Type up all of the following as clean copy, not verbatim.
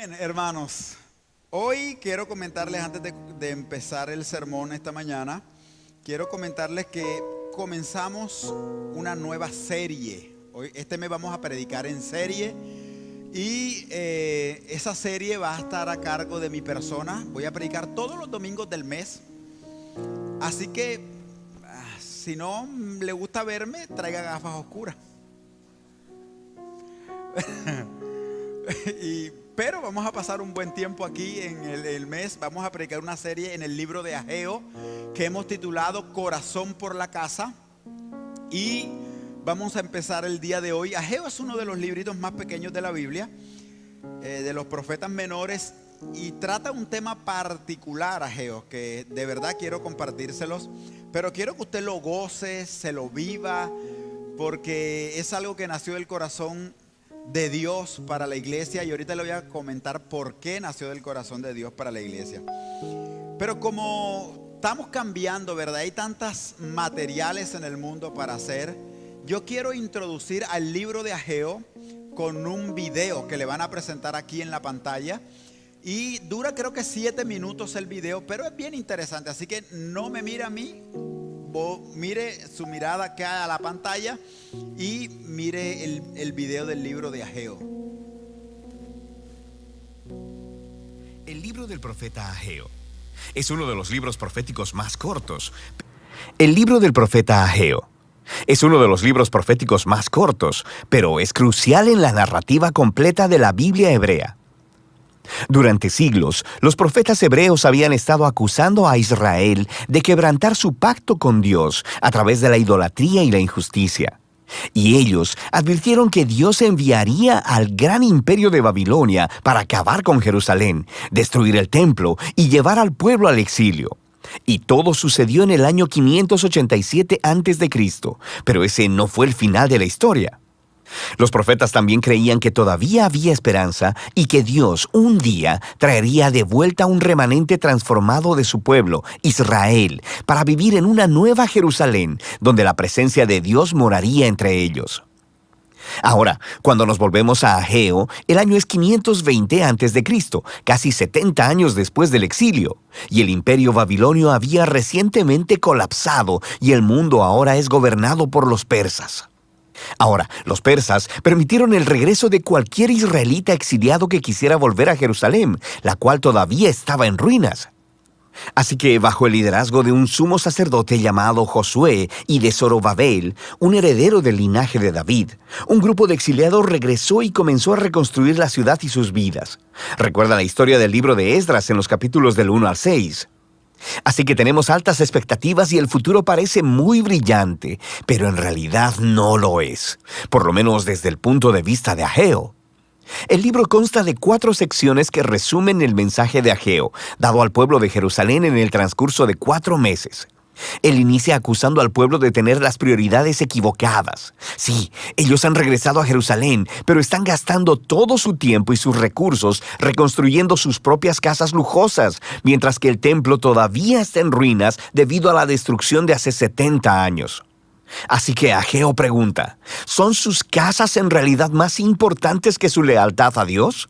Bien, hermanos, hoy quiero comentarles antes de empezar el sermón esta mañana, quiero comentarles que comenzamos una nueva serie. Hoy, este mes vamos a predicar en serie y esa serie va a estar a cargo de mi persona. Voy a predicar todos los domingos del mes, así que si no le gusta verme, traiga gafas oscuras. Pero vamos a pasar un buen tiempo aquí en el mes. Vamos a predicar una serie en el libro de Ageo que hemos titulado Corazón por la Casa. Y vamos a empezar el día de hoy. Ageo es uno de los libritos más pequeños de la Biblia, de los profetas menores, y trata un tema particular, Ageo, que de verdad quiero compartírselos. Pero quiero que usted lo goce, se lo viva, porque es algo que nació del corazón de Dios para la iglesia, y ahorita le voy a comentar por qué nació del corazón de Dios para la iglesia. Pero como estamos cambiando, ¿verdad? Hay tantos materiales en el mundo para hacer. Yo quiero introducir al libro de Ageo con un video que le van a presentar aquí en la pantalla. Y dura creo que 7 minutos el video, pero es bien interesante. Así que no me mire a mí, mire su mirada acá a la pantalla y mire el video del libro de Ageo. El libro del profeta Ageo es uno de los libros proféticos más cortos. El libro del profeta Ageo es uno de los libros proféticos más cortos, pero es crucial en la narrativa completa de la Biblia hebrea. Durante siglos, los profetas hebreos habían estado acusando a Israel de quebrantar su pacto con Dios a través de la idolatría y la injusticia. Y ellos advirtieron que Dios enviaría al gran imperio de Babilonia para acabar con Jerusalén, destruir el templo y llevar al pueblo al exilio. Y todo sucedió en el año 587 a.C., pero ese no fue el final de la historia. Los profetas también creían que todavía había esperanza y que Dios un día traería de vuelta un remanente transformado de su pueblo, Israel, para vivir en una nueva Jerusalén, donde la presencia de Dios moraría entre ellos. Ahora, cuando nos volvemos a Ageo, el año es 520 a.C., casi 70 años después del exilio, y el imperio babilonio había recientemente colapsado y el mundo ahora es gobernado por los persas. Ahora, los persas permitieron el regreso de cualquier israelita exiliado que quisiera volver a Jerusalén, la cual todavía estaba en ruinas. Así que, bajo el liderazgo de un sumo sacerdote llamado Josué y de Zorobabel, un heredero del linaje de David, un grupo de exiliados regresó y comenzó a reconstruir la ciudad y sus vidas. Recuerda la historia del libro de Esdras en los capítulos del 1 al 6. Así que tenemos altas expectativas y el futuro parece muy brillante, pero en realidad no lo es, por lo menos desde el punto de vista de Ageo. El libro consta de 4 secciones que resumen el mensaje de Ageo, dado al pueblo de Jerusalén en el transcurso de 4 meses. Él inicia acusando al pueblo de tener las prioridades equivocadas. Sí, ellos han regresado a Jerusalén, pero están gastando todo su tiempo y sus recursos reconstruyendo sus propias casas lujosas, mientras que el templo todavía está en ruinas debido a la destrucción de hace 70 años. Así que Ageo pregunta, ¿son sus casas en realidad más importantes que su lealtad a Dios?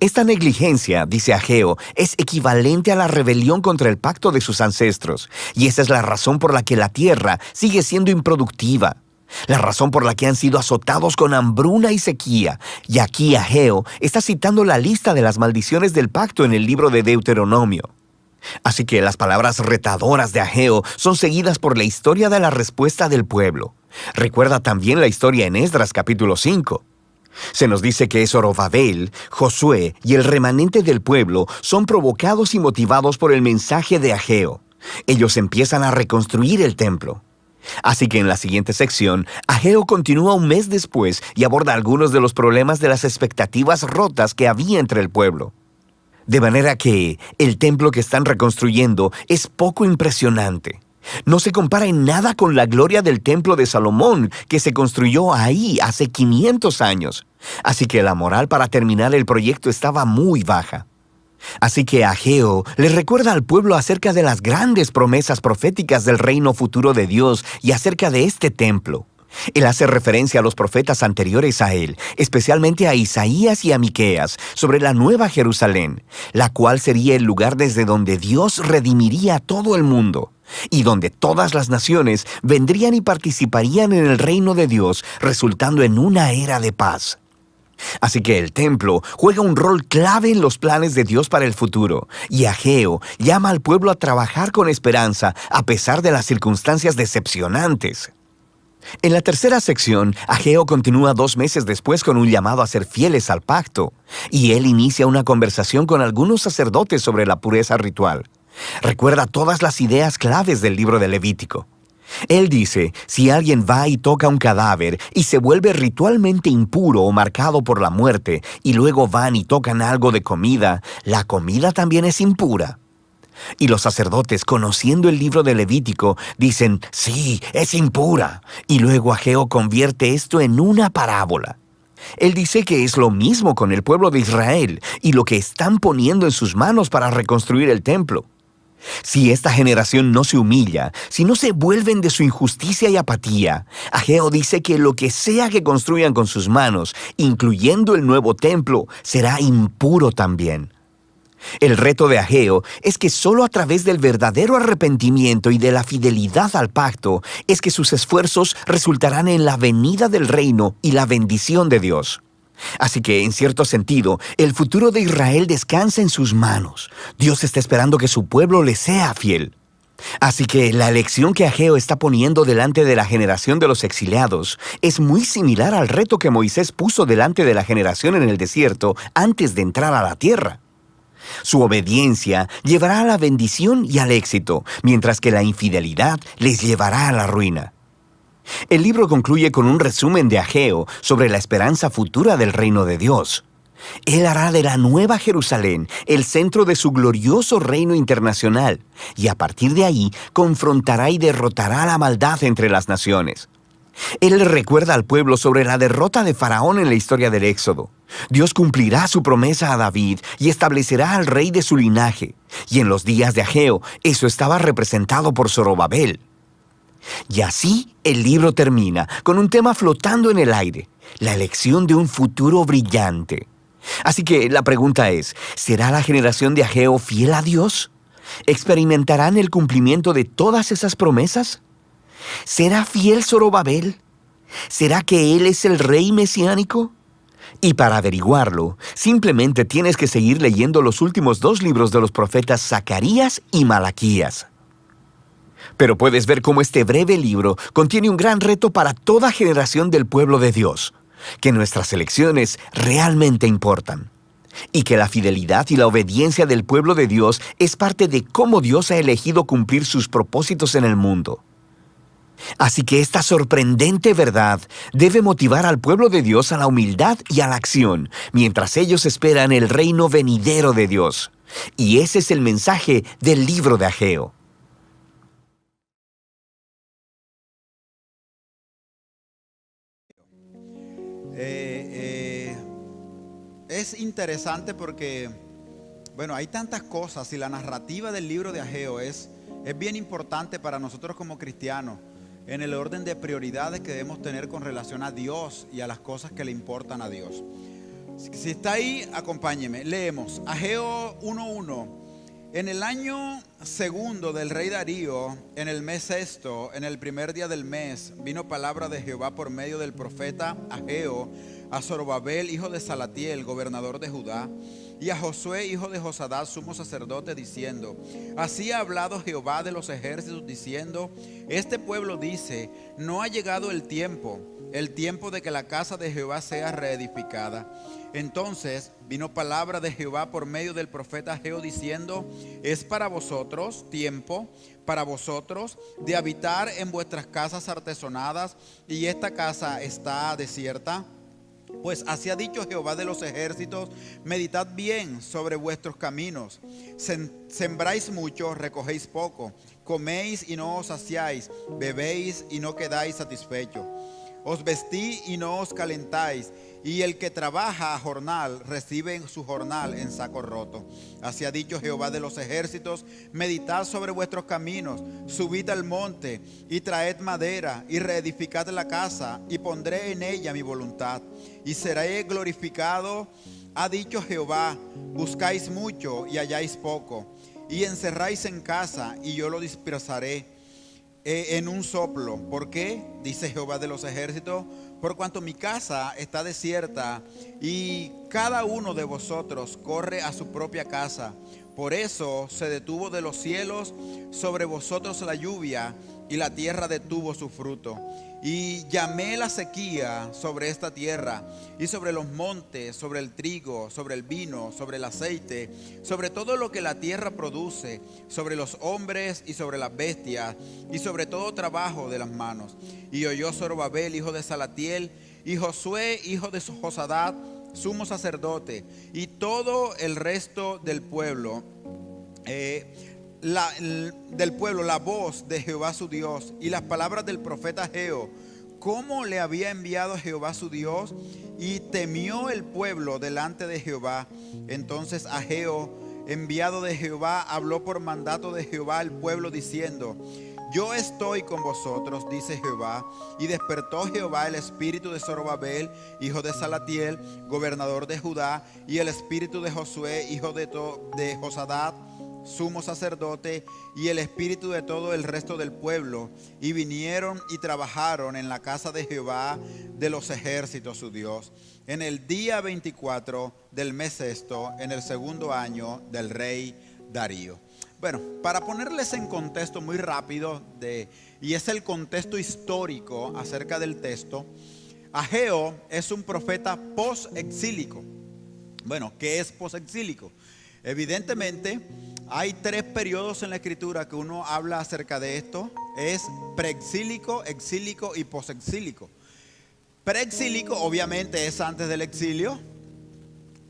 Esta negligencia, dice Ageo, es equivalente a la rebelión contra el pacto de sus ancestros, y esa es la razón por la que la tierra sigue siendo improductiva, la razón por la que han sido azotados con hambruna y sequía. Y aquí Ageo está citando la lista de las maldiciones del pacto en el libro de Deuteronomio. Así que las palabras retadoras de Ageo son seguidas por la historia de la respuesta del pueblo. Recuerda también la historia en Esdras capítulo 5. Se nos dice que Zorobabel, Josué y el remanente del pueblo son provocados y motivados por el mensaje de Ageo. Ellos empiezan a reconstruir el templo. Así que en la siguiente sección, Ageo continúa un mes después y aborda algunos de los problemas de las expectativas rotas que había entre el pueblo. De manera que el templo que están reconstruyendo es poco impresionante. No se compara en nada con la gloria del templo de Salomón que se construyó ahí hace 500 años. Así que la moral para terminar el proyecto estaba muy baja. Así que Ageo le recuerda al pueblo acerca de las grandes promesas proféticas del reino futuro de Dios y acerca de este templo. Él hace referencia a los profetas anteriores a él, especialmente a Isaías y a Miqueas, sobre la nueva Jerusalén, la cual sería el lugar desde donde Dios redimiría a todo el mundo, y donde todas las naciones vendrían y participarían en el reino de Dios, resultando en una era de paz. Así que el templo juega un rol clave en los planes de Dios para el futuro, y Ageo llama al pueblo a trabajar con esperanza a pesar de las circunstancias decepcionantes. En la tercera sección, Ageo continúa 2 meses después con un llamado a ser fieles al pacto, y él inicia una conversación con algunos sacerdotes sobre la pureza ritual. Recuerda todas las ideas claves del libro de Levítico. Él dice, si alguien va y toca un cadáver y se vuelve ritualmente impuro o marcado por la muerte, y luego van y tocan algo de comida, la comida también es impura. Y los sacerdotes, conociendo el libro de Levítico, dicen, sí, es impura. Y luego Ageo convierte esto en una parábola. Él dice que es lo mismo con el pueblo de Israel y lo que están poniendo en sus manos para reconstruir el templo. Si esta generación no se humilla, si no se vuelven de su injusticia y apatía, Ageo dice que lo que sea que construyan con sus manos, incluyendo el nuevo templo, será impuro también. El reto de Ageo es que solo a través del verdadero arrepentimiento y de la fidelidad al pacto es que sus esfuerzos resultarán en la venida del reino y la bendición de Dios. Así que, en cierto sentido, el futuro de Israel descansa en sus manos. Dios está esperando que su pueblo le sea fiel. Así que la elección que Ageo está poniendo delante de la generación de los exiliados es muy similar al reto que Moisés puso delante de la generación en el desierto antes de entrar a la tierra. Su obediencia llevará a la bendición y al éxito, mientras que la infidelidad les llevará a la ruina. El libro concluye con un resumen de Ageo sobre la esperanza futura del reino de Dios. Él hará de la Nueva Jerusalén el centro de su glorioso reino internacional, y a partir de ahí confrontará y derrotará la maldad entre las naciones. Él le recuerda al pueblo sobre la derrota de Faraón en la historia del Éxodo. Dios cumplirá su promesa a David y establecerá al rey de su linaje. Y en los días de Ageo, eso estaba representado por Zorobabel. Y así el libro termina con un tema flotando en el aire, la elección de un futuro brillante. Así que la pregunta es, ¿será la generación de Ageo fiel a Dios? ¿Experimentarán el cumplimiento de todas esas promesas? ¿Será fiel Zorobabel? ¿Será que él es el rey mesiánico? Y para averiguarlo, simplemente tienes que seguir leyendo los últimos 2 libros de los profetas Zacarías y Malaquías. Pero puedes ver cómo este breve libro contiene un gran reto para toda generación del pueblo de Dios, que nuestras elecciones realmente importan, y que la fidelidad y la obediencia del pueblo de Dios es parte de cómo Dios ha elegido cumplir sus propósitos en el mundo. Así que esta sorprendente verdad debe motivar al pueblo de Dios a la humildad y a la acción, mientras ellos esperan el reino venidero de Dios. Y ese es el mensaje del libro de Ageo. Es interesante porque, bueno, hay tantas cosas y la narrativa del libro de Ageo es bien importante para nosotros como cristianos en el orden de prioridades que debemos tener con relación a Dios y a las cosas que le importan a Dios. Si está ahí, acompáñeme. Leemos Ageo 1:1. En el año segundo del rey Darío, en el mes sexto, en el primer día del mes, vino palabra de Jehová por medio del profeta Ageo a Zorobabel, hijo de Salatiel, gobernador de Judá, y a Josué, hijo de Josadá, sumo sacerdote, diciendo: así ha hablado Jehová de los ejércitos, diciendo: este pueblo dice, no ha llegado el tiempo de que la casa de Jehová sea reedificada. Entonces vino palabra de Jehová por medio del profeta Ageo, diciendo: es para vosotros tiempo, para vosotros, de habitar en vuestras casas artesonadas, y esta casa está desierta. Pues así ha dicho Jehová de los ejércitos: meditad bien sobre vuestros caminos. Sembráis mucho, recogéis poco. Coméis y no os saciáis, bebéis y no quedáis satisfechos. Os vestí y no os calentáis, y el que trabaja a jornal recibe su jornal en saco roto. Así ha dicho Jehová de los ejércitos: meditad sobre vuestros caminos, subid al monte y traed madera y reedificad la casa, y pondré en ella mi voluntad y seré glorificado. Ha dicho Jehová: buscáis mucho y halláis poco, y encerráis en casa y yo lo dispersaré en un soplo. ¿Por qué? Dice Jehová de los ejércitos: por cuanto mi casa está desierta y cada uno de vosotros corre a su propia casa. Por eso se detuvo de los cielos sobre vosotros la lluvia, y la tierra detuvo su fruto. Y llamé la sequía sobre esta tierra, y sobre los montes, sobre el trigo, sobre el vino, sobre el aceite, sobre todo lo que la tierra produce, sobre los hombres y sobre las bestias, y sobre todo trabajo de las manos. Y oyó Zorobabel, hijo de Salatiel, y Josué, hijo de Josadat, sumo sacerdote, y todo el resto del pueblo, la voz de Jehová su Dios y las palabras del profeta Ageo, cómo le había enviado Jehová su Dios, y temió el pueblo delante de Jehová. Entonces Ageo, enviado de Jehová, habló por mandato de Jehová al pueblo diciendo: yo estoy con vosotros, dice Jehová. Y despertó Jehová el espíritu de Zorobabel, hijo de Salatiel, gobernador de Judá, y el espíritu de Josué, hijo de Josadat, sumo sacerdote, y el espíritu de todo el resto del pueblo, y vinieron y trabajaron en la casa de Jehová de los ejércitos su Dios, en el día 24 del mes sexto, en el segundo año del rey Darío. Bueno, para ponerles en contexto muy rápido, y es el contexto histórico acerca del texto, Ageo es un profeta post-exílico. Bueno, ¿qué es post-exílico? Evidentemente, hay tres periodos en la escritura que uno habla acerca de esto. Es preexílico, exílico y posexílico. Preexílico obviamente es antes del exilio.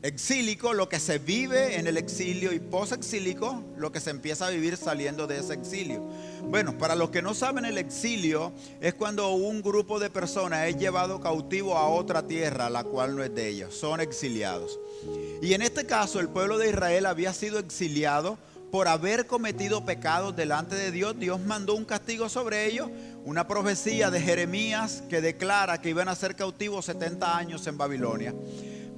Exílico, lo que se vive en el exilio, y posexílico, lo que se empieza a vivir saliendo de ese exilio. Bueno, para los que no saben, el exilio es cuando un grupo de personas es llevado cautivo a otra tierra, la cual no es de ellos. Son exiliados. Y en este caso, el pueblo de Israel había sido exiliado por haber cometido pecados delante de Dios. Dios mandó un castigo sobre ellos, una profecía de Jeremías que declara que iban a ser cautivos 70 años en Babilonia.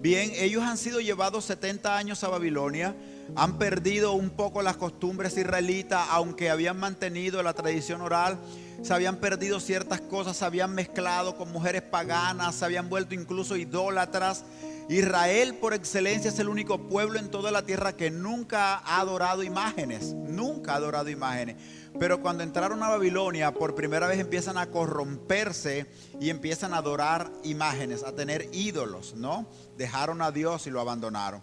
Bien, ellos han sido llevados 70 años a Babilonia, han perdido un poco las costumbres israelitas, aunque habían mantenido la tradición oral. Se habían perdido ciertas cosas, se habían mezclado con mujeres paganas, se habían vuelto incluso idólatras. Israel por excelencia es el único pueblo en toda la tierra que nunca ha adorado imágenes, nunca ha adorado imágenes. Pero cuando entraron a Babilonia, por primera vez empiezan a corromperse y empiezan a adorar imágenes, a tener ídolos, ¿no? Dejaron a Dios y lo abandonaron.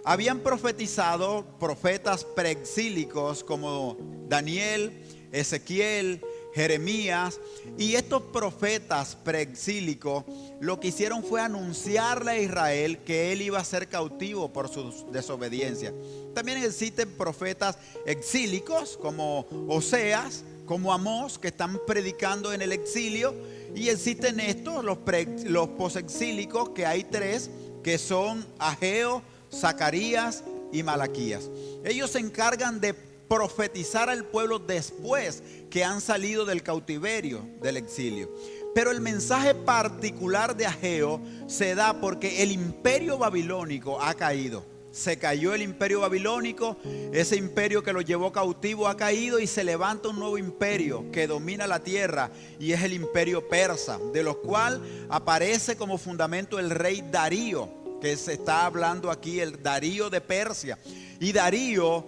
Habían profetizado profetas preexílicos como Daniel, Ezequiel, Jeremías, y estos profetas preexílicos lo que hicieron fue anunciarle a Israel que él iba a ser cautivo por su desobediencia. También existen profetas exílicos como Oseas, como Amós, que están predicando en el exilio, y existen estos, los posexílicos, que hay tres, que son Ageo, Zacarías y Malaquías. Ellos se encargan de profetizar al pueblo después que han salido del cautiverio, del exilio. Pero el mensaje particular de Ageo se da porque el imperio babilónico ha caído. Se cayó el imperio babilónico, ese imperio que lo llevó cautivo ha caído, y se levanta un nuevo imperio que domina la tierra, y es el imperio persa, de lo cual aparece como fundamento el rey Darío, que se está hablando aquí, el Darío de Persia. Y Darío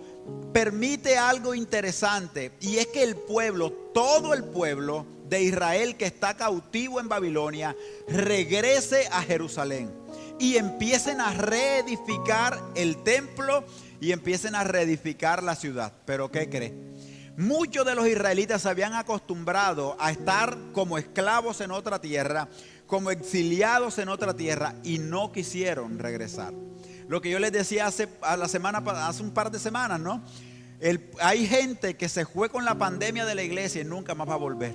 permite algo interesante, y es que el pueblo, todo el pueblo de Israel que está cautivo en Babilonia, regrese a Jerusalén y empiecen a reedificar el templo y empiecen a reedificar la ciudad. Pero ¿qué cree? Muchos de los israelitas se habían acostumbrado a estar como esclavos en otra tierra, como exiliados en otra tierra, y no quisieron regresar. Lo que yo les decía hace un par de semanas, ¿no? Hay gente que se fue con la pandemia de la iglesia y nunca más va a volver.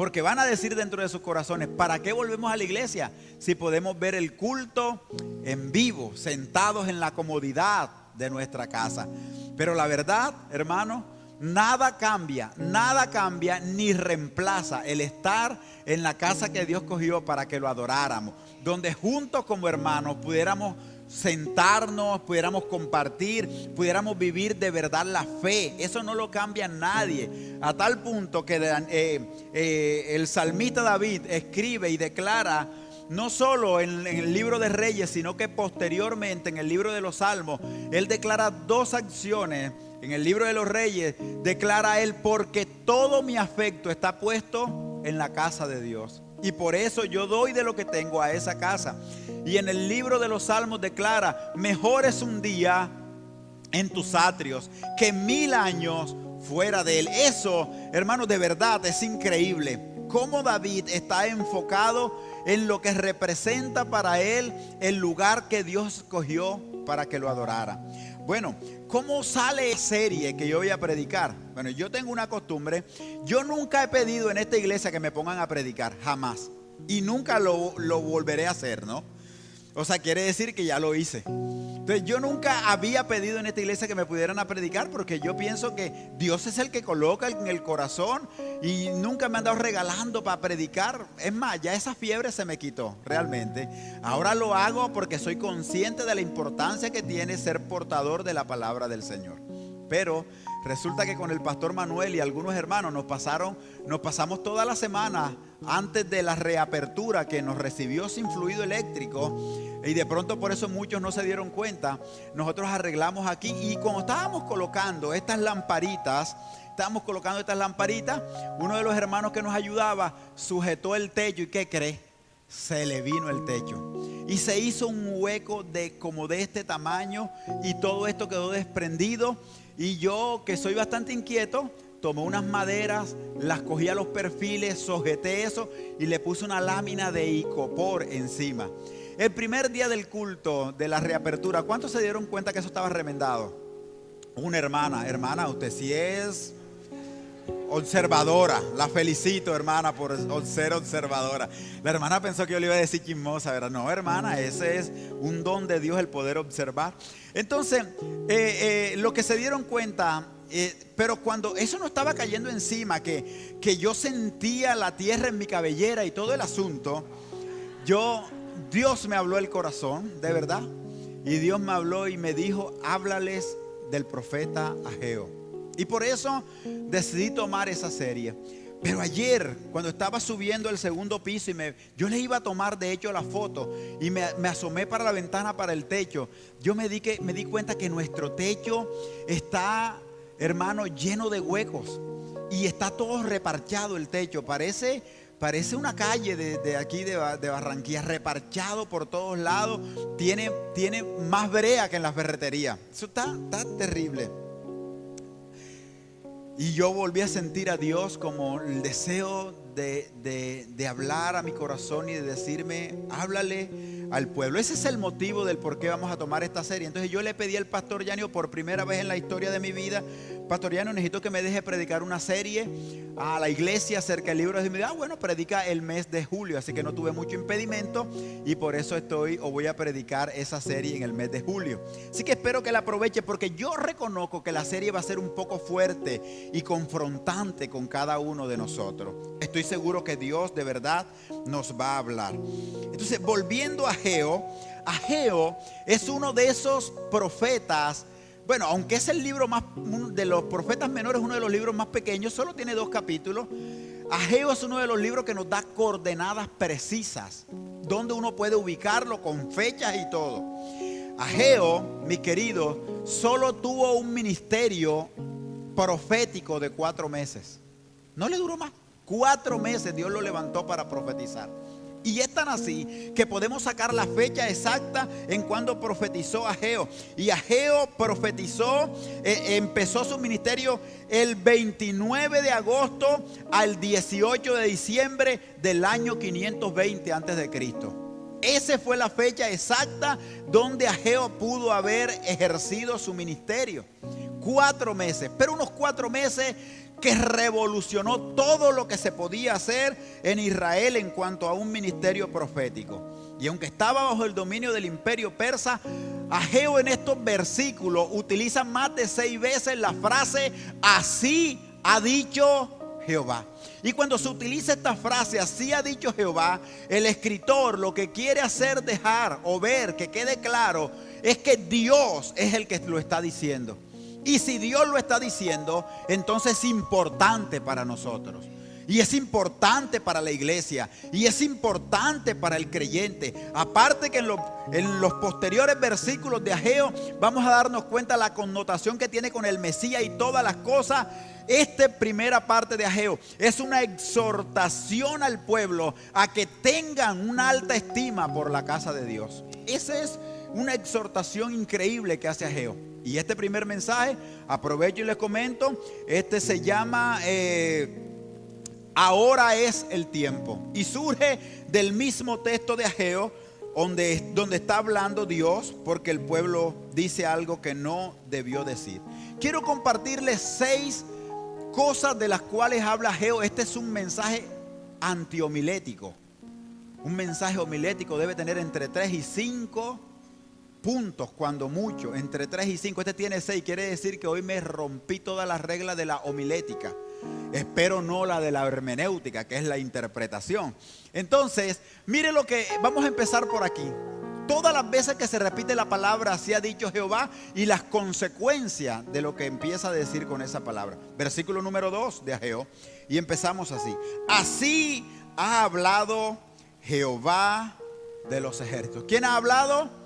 Porque van a decir dentro de sus corazones, ¿para qué volvemos a la iglesia si podemos ver el culto en vivo, sentados en la comodidad de nuestra casa? Pero la verdad, hermano, nada cambia ni reemplaza el estar en la casa que Dios cogió para que lo adoráramos, donde juntos como hermanos pudiéramos sentarnos, pudiéramos compartir, pudiéramos vivir de verdad la fe. Eso no lo cambia nadie, a tal punto que el salmista David escribe y declara, no solo en el libro de Reyes, sino que posteriormente en el libro de los Salmos, él declara dos acciones. En el libro de los Reyes declara él, porque todo mi afecto está puesto en la casa de Dios, y por eso yo doy de lo que tengo a esa casa. Y en el libro de los Salmos declara, mejor es un día en tus atrios que 1000 años fuera de él. Eso, hermanos, de verdad es increíble cómo David está enfocado en lo que representa para él el lugar que Dios escogió para que lo adorara. Bueno, ¿cómo sale la serie que yo voy a predicar? Bueno, yo tengo una costumbre. Yo nunca he pedido en esta iglesia que me pongan a predicar, jamás. Y nunca lo volveré a hacer, ¿no? O sea, quiere decir que ya lo hice. Entonces yo nunca había pedido en esta iglesia que me pudieran a predicar, porque yo pienso que Dios es el que coloca en el corazón, y nunca me han dado regalando para predicar. Es más, ya esa fiebre se me quitó realmente. Ahora lo hago porque soy consciente de la importancia que tiene ser portador de la palabra del Señor. Pero resulta que con el pastor Manuel y algunos hermanos nos pasamos toda la semana antes de la reapertura, que nos recibió sin fluido eléctrico, y de pronto por eso muchos no se dieron cuenta. Nosotros arreglamos aquí, y cuando estábamos colocando estas lamparitas, uno de los hermanos que nos ayudaba sujetó el techo, y ¿qué cree? Se le vino el techo y se hizo un hueco como de este tamaño, y todo esto quedó desprendido. Y yo, que soy bastante inquieto, tomé unas maderas, las cogí a los perfiles, sujeté eso y le puse una lámina de icopor encima. El primer día del culto de la reapertura, ¿cuántos se dieron cuenta que eso estaba remendado? Una hermana, usted sí es observadora. La felicito, hermana, por ser observadora. La hermana pensó que yo le iba a decir chismosa, ¿verdad? No, hermana, ese es un don de Dios, el poder observar. Entonces, lo que se dieron cuenta, pero cuando eso no estaba cayendo encima, que yo sentía la tierra en mi cabellera y todo el asunto, Dios me habló el corazón, de verdad. Y Dios me habló y me dijo, háblales del profeta Ageo. Y por eso decidí tomar esa serie. Pero ayer, cuando estaba subiendo el segundo piso, yo le iba a tomar de hecho la foto, y me asomé para la ventana, para el techo. Yo me di cuenta que nuestro techo está, hermano, lleno de huecos, y está todo reparchado el techo. Parece una calle de aquí de Barranquilla, reparchado por todos lados. Tiene más brea que en las ferreterías. Eso está terrible. Y yo volví a sentir a Dios como el deseo de hablar a mi corazón y de decirme, háblale al pueblo. Ese es el motivo del por qué vamos a tomar esta serie. Entonces yo le pedí al pastor Yanio, por primera vez en la historia de mi vida, pastor Yanio, necesito que me deje predicar una serie a la iglesia acerca del libro de Dios. Y me dijo, bueno, predica el mes de julio. Así que no tuve mucho impedimento, y por eso voy a predicar esa serie en el mes de julio. Así que espero que la aproveche, porque yo reconozco que la serie va a ser un poco fuerte y confrontante con cada uno de nosotros. Estoy seguro que Dios de verdad nos va a hablar. Entonces, volviendo a Ageo es uno de esos profetas. Bueno, aunque es el libro de los profetas menores, uno de los libros más pequeños, solo tiene 2 capítulos. Ageo es uno de los libros que nos da coordenadas precisas, donde uno puede ubicarlo con fechas y todo. Ageo, mi querido, solo tuvo un ministerio profético de 4 meses. No le duró más. 4 meses Dios lo levantó para profetizar. Y es tan así que podemos sacar la fecha exacta en cuando profetizó Ageo. Y Ageo profetizó, empezó su ministerio el 29 de agosto al 18 de diciembre del año 520 antes de Cristo. Esa fue la fecha exacta donde Ageo pudo haber ejercido su ministerio. 4 meses, pero unos 4 meses que revolucionó todo lo que se podía hacer en Israel en cuanto a un ministerio profético. Y aunque estaba bajo el dominio del imperio persa, Ageo en estos versículos utiliza más de 6 veces la frase así ha dicho Jehová. Y cuando se utiliza esta frase, así ha dicho Jehová, el escritor lo que quiere hacer dejar o ver que quede claro es que Dios es el que lo está diciendo. Y si Dios lo está diciendo, entonces es importante para nosotros. Y es importante para la iglesia. Y es importante para el creyente. Aparte que en los posteriores versículos de Ageo vamos a darnos cuenta la connotación que tiene con el Mesías y todas las cosas. Esta primera parte de Ageo es una exhortación al pueblo a que tengan una alta estima por la casa de Dios. Esa es una exhortación increíble que hace Ageo. Y este primer mensaje, aprovecho y les comento, se llama Ahora es el tiempo. Y surge del mismo texto de Ageo, donde está hablando Dios, porque el pueblo dice algo que no debió decir. Quiero compartirles 6 cosas de las cuales habla Ageo. Este es un mensaje antihomilético. Un mensaje homilético debe tener entre 3 y 5 puntos, cuando mucho, entre 3 y 5. Este tiene 6, quiere decir que hoy me rompí todas las reglas de la homilética. Espero no la de la hermenéutica, que es la interpretación. Entonces, mire lo que, vamos a empezar por aquí. Todas las veces que se repite la palabra, así ha dicho Jehová, y las consecuencias de lo que empieza a decir con esa palabra. Versículo número 2 de Ageo, y empezamos así. Así ha hablado Jehová de los ejércitos. ¿Quién ha hablado?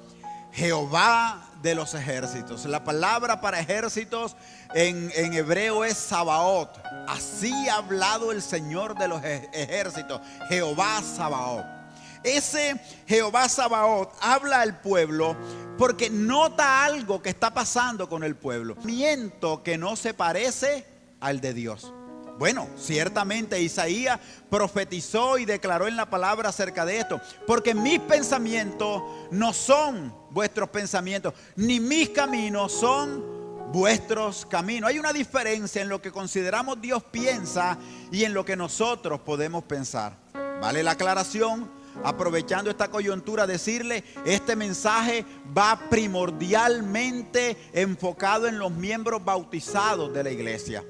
Jehová de los ejércitos. La palabra para ejércitos en hebreo es Sabaoth. Así ha hablado el Señor de los ejércitos, Jehová Sabaoth. Ese Jehová Sabaoth habla al pueblo porque nota algo que está pasando con el pueblo. Miento que no se parece al de Dios. Bueno, ciertamente Isaías profetizó y declaró en la palabra acerca de esto. Porque mis pensamientos no son vuestros pensamientos, ni mis caminos son vuestros caminos. Hay una diferencia en lo que consideramos Dios piensa y en lo que nosotros podemos pensar. Vale la aclaración, aprovechando esta coyuntura, decirle, este mensaje va primordialmente enfocado en los miembros bautizados de la iglesia.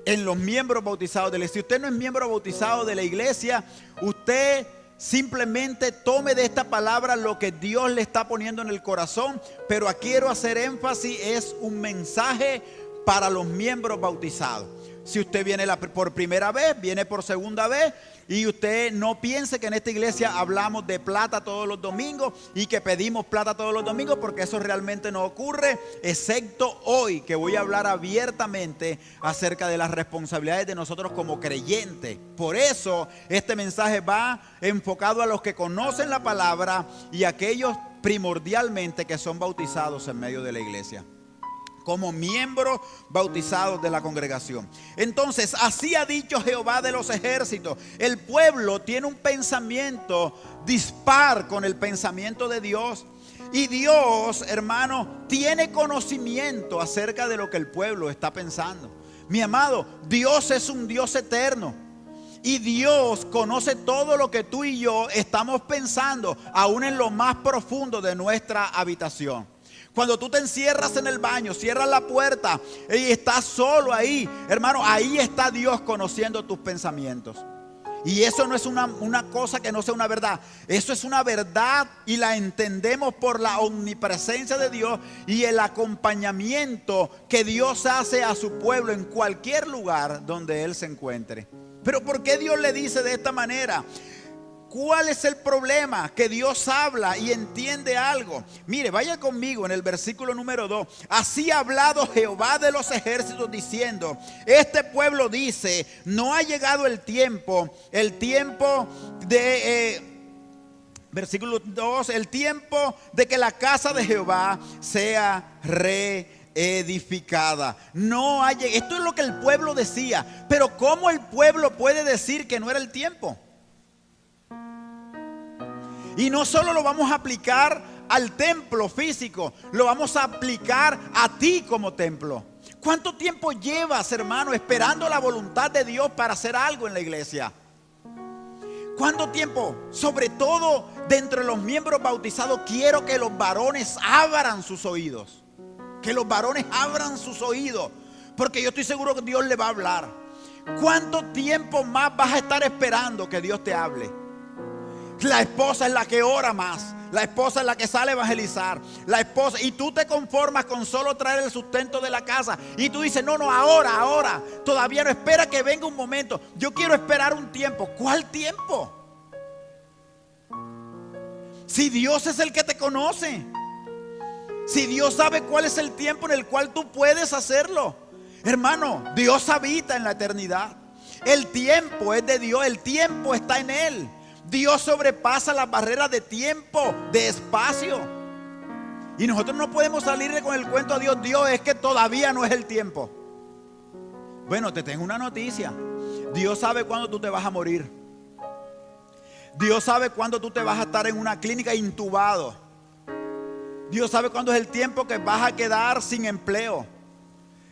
En los miembros bautizados de la iglesia. Si usted no es miembro bautizado de la iglesia, usted simplemente tome de esta palabra lo que Dios le está poniendo en el corazón. Pero aquí quiero hacer énfasis, es un mensaje para los miembros bautizados. Si usted viene por primera vez, viene por segunda vez, y usted no piense que en esta iglesia hablamos de plata todos los domingos y que pedimos plata todos los domingos, porque eso realmente no ocurre, excepto hoy, que voy a hablar abiertamente acerca de las responsabilidades de nosotros como creyentes. Por eso este mensaje va enfocado a los que conocen la palabra y a aquellos primordialmente que son bautizados en medio de la iglesia, como miembros bautizados de la congregación. Entonces, así ha dicho Jehová de los ejércitos. El pueblo tiene un pensamiento dispar con el pensamiento de Dios. Y Dios, hermano, tiene conocimiento acerca de lo que el pueblo está pensando. Mi amado, Dios es un Dios eterno. Y Dios conoce todo lo que tú y yo estamos pensando, aún en lo más profundo de nuestra habitación. Cuando tú te encierras en el baño, cierras la puerta y estás solo ahí, hermano, ahí está Dios conociendo tus pensamientos. Y eso no es una cosa que no sea una verdad. Eso es una verdad y la entendemos por la omnipresencia de Dios y el acompañamiento que Dios hace a su pueblo en cualquier lugar donde Él se encuentre. Pero ¿por qué Dios le dice de esta manera? ¿Cuál es el problema? Que Dios habla y entiende algo. Mire, vaya conmigo en el versículo número 2. Así ha hablado Jehová de los ejércitos diciendo, este pueblo dice, no ha llegado el tiempo de... versículo 2, el tiempo de que la casa de Jehová sea reedificada. Esto es lo que el pueblo decía. Pero ¿cómo el pueblo puede decir que no era el tiempo? Y no solo lo vamos a aplicar al templo físico, lo vamos a aplicar a ti como templo. ¿Cuánto tiempo llevas, hermano, esperando la voluntad de Dios para hacer algo en la iglesia? ¿Cuánto tiempo? Sobre todo dentro de los miembros bautizados, quiero que los varones abran sus oídos. Que los varones abran sus oídos, porque yo estoy seguro que Dios le va a hablar. ¿Cuánto tiempo más vas a estar esperando que Dios te hable? La esposa es la que ora más. La esposa es la que sale a evangelizar. La esposa, y tú te conformas con solo traer el sustento de la casa. Y tú dices, no, ahora. Todavía no, espera que venga un momento. Yo quiero esperar un tiempo. ¿Cuál tiempo? Si Dios es el que te conoce. Si Dios sabe cuál es el tiempo en el cual tú puedes hacerlo. Hermano, Dios habita en la eternidad. El tiempo es de Dios. El tiempo está en Él. Dios sobrepasa las barreras de tiempo, de espacio. Y nosotros no podemos salirle con el cuento a Dios. Dios, es que todavía no es el tiempo. Bueno, te tengo una noticia. Dios sabe cuándo tú te vas a morir. Dios sabe cuándo tú te vas a estar en una clínica intubado. Dios sabe cuándo es el tiempo que vas a quedar sin empleo.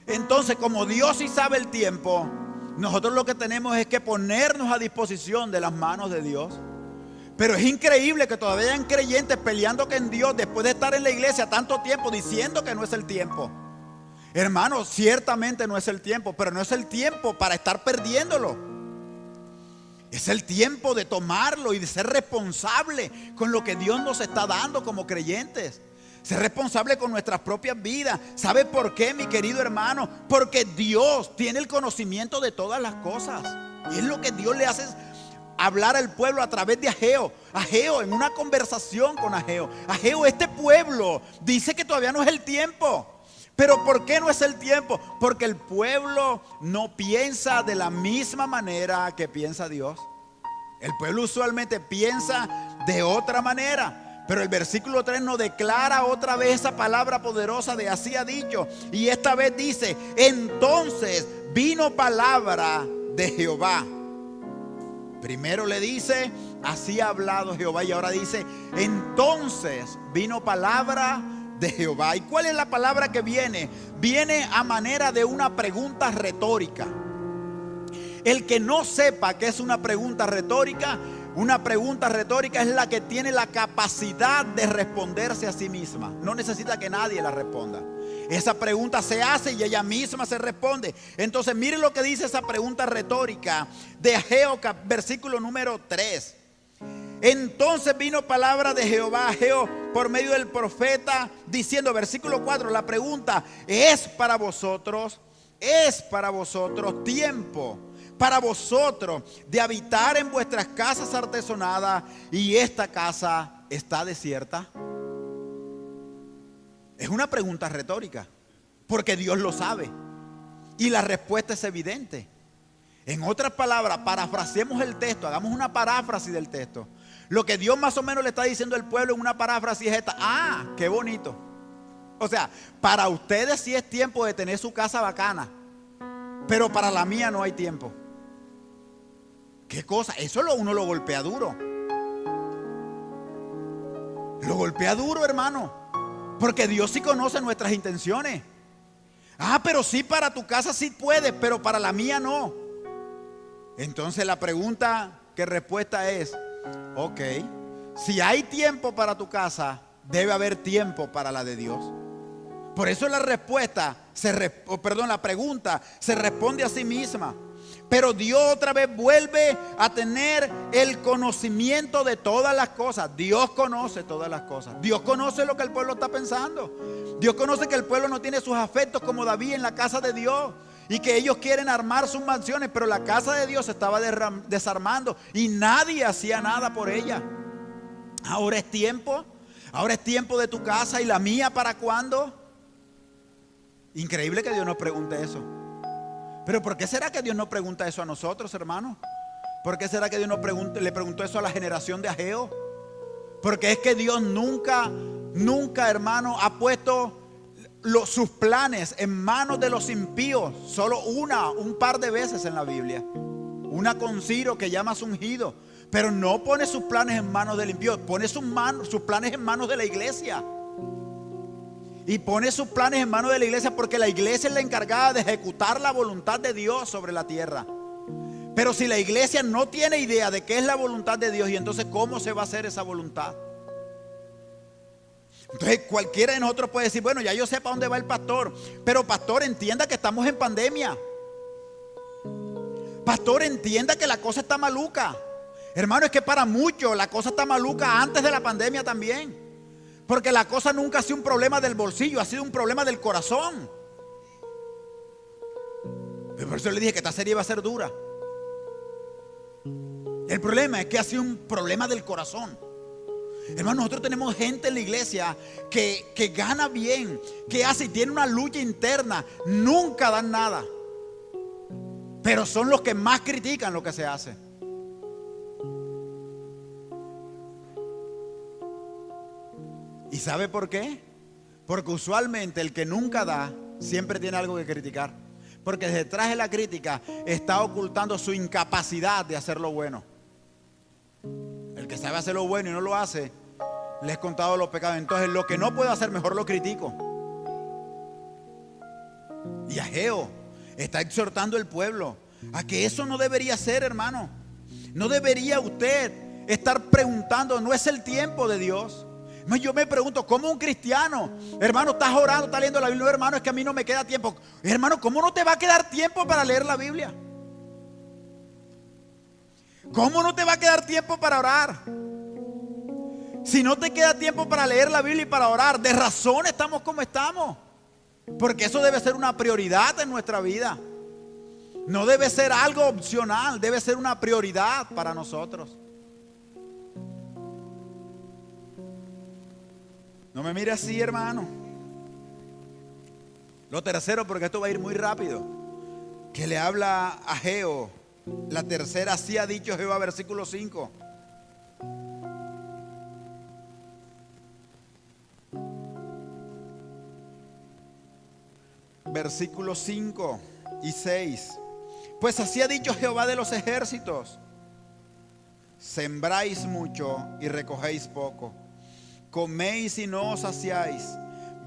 Entonces, como Dios sí sabe el tiempo, nosotros lo que tenemos es que ponernos a disposición de las manos de Dios. Pero es increíble que todavía hayan creyentes peleando con Dios después de estar en la iglesia tanto tiempo diciendo que no es el tiempo. Hermanos, ciertamente no es el tiempo, pero no es el tiempo para estar perdiéndolo. Es el tiempo de tomarlo y de ser responsable con lo que Dios nos está dando como creyentes. Ser responsable con nuestras propias vidas. ¿Sabe por qué, mi querido hermano? Porque Dios tiene el conocimiento de todas las cosas. Y es lo que Dios le hace hablar al pueblo a través de Ageo. Ageo, en una conversación con Ageo. Ageo, este pueblo dice que todavía no es el tiempo. ¿Pero por qué no es el tiempo? Porque el pueblo no piensa de la misma manera que piensa Dios. El pueblo usualmente piensa de otra manera. Pero el versículo 3 nos declara otra vez esa palabra poderosa de así ha dicho. Y esta vez dice, entonces vino palabra de Jehová. Primero le dice, así ha hablado Jehová. Y ahora dice, entonces vino palabra de Jehová. ¿Y cuál es la palabra que viene? Viene a manera de una pregunta retórica. El que no sepa que es una pregunta retórica es la que tiene la capacidad de responderse a sí misma. No necesita que nadie la responda. Esa pregunta se hace y ella misma se responde. Entonces mire lo que dice esa pregunta retórica de Ageo, versículo número 3. Entonces vino palabra de Jehová a Ageo por medio del profeta diciendo, versículo 4, la pregunta, es para vosotros tiempo para vosotros de habitar en vuestras casas artesonadas y esta casa está desierta. Es una pregunta retórica porque Dios lo sabe y la respuesta es evidente. En otras palabras, parafraseemos el texto, hagamos una paráfrasis del texto. Lo que Dios más o menos le está diciendo al pueblo en una paráfrasis es esta: ah, qué bonito. O sea, para ustedes sí es tiempo de tener su casa bacana, pero para la mía no hay tiempo. ¿Qué cosa? Eso uno lo golpea duro. Lo golpea duro, hermano. Porque Dios sí conoce nuestras intenciones. Ah, pero sí, para tu casa sí puedes, pero para la mía no. Entonces la pregunta que respuesta es, ok, si hay tiempo para tu casa, debe haber tiempo para la de Dios. Por eso la pregunta se responde a sí misma. Pero Dios otra vez vuelve a tener el conocimiento de todas las cosas. Dios conoce todas las cosas. Dios conoce lo que el pueblo está pensando. Dios conoce que el pueblo no tiene sus afectos como David en la casa de Dios. Y que ellos quieren armar sus mansiones, pero la casa de Dios se estaba desarmando y nadie hacía nada por ella. Ahora es tiempo de tu casa. ¿Y la mía para cuándo? Increíble que Dios nos pregunte eso. Pero ¿por qué será que Dios no pregunta eso a nosotros, hermanos? ¿Por qué será que Dios le preguntó eso a la generación de Ageo? Porque es que Dios nunca, hermano, ha puesto sus planes en manos de los impíos. Solo un par de veces en la Biblia. Una con Ciro que llamas ungido. Pero no pone sus planes en manos del impío, pone sus planes en manos de la iglesia. y pone sus planes en manos de la iglesia, porque la iglesia es la encargada de ejecutar la voluntad de Dios sobre la tierra. Pero si la iglesia no tiene idea de qué es la voluntad de Dios, y entonces ¿cómo se va a hacer esa voluntad? Entonces cualquiera de nosotros puede decir, bueno, ya yo sé para dónde va el pastor, pero pastor, entienda que estamos en pandemia. Pastor, entienda que la cosa está maluca. Hermano, es que para muchos la cosa está maluca antes de la pandemia también. Porque la cosa nunca ha sido un problema del bolsillo, ha sido un problema del corazón. Por eso le dije que esta serie va a ser dura. El problema es que ha sido un problema del corazón. Hermano, nosotros tenemos gente en la iglesia que gana bien, que hace y tiene una lucha interna, nunca dan nada, pero son los que más critican lo que se hace. ¿Y sabe por qué? Porque usualmente el que nunca da siempre tiene algo que criticar, porque detrás de la crítica está ocultando su incapacidad de hacer lo bueno. El que sabe hacer lo bueno y no lo hace, le he contado los pecados. Entonces lo que no puedo hacer, mejor lo critico. Y Ageo está exhortando al pueblo a que eso no debería ser, hermano. No debería usted estar preguntando, no es el tiempo de Dios. Yo me pregunto, ¿cómo un cristiano, hermano, estás orando, estás leyendo la Biblia? No, hermano, es que a mí no me queda tiempo. Hermano, ¿cómo no te va a quedar tiempo para leer la Biblia? ¿Cómo no te va a quedar tiempo para orar? Si no te queda tiempo para leer la Biblia y para orar, de razón estamos como estamos. Porque eso debe ser una prioridad en nuestra vida. No debe ser algo opcional, debe ser una prioridad para nosotros. No me mire así, hermano. Lo tercero, porque esto va a ir muy rápido, que le habla a Ageo. La tercera, así ha dicho Jehová, versículo 5. Versículos 5 y 6. Pues así ha dicho Jehová de los ejércitos: sembráis mucho y recogéis poco, coméis y no os saciáis,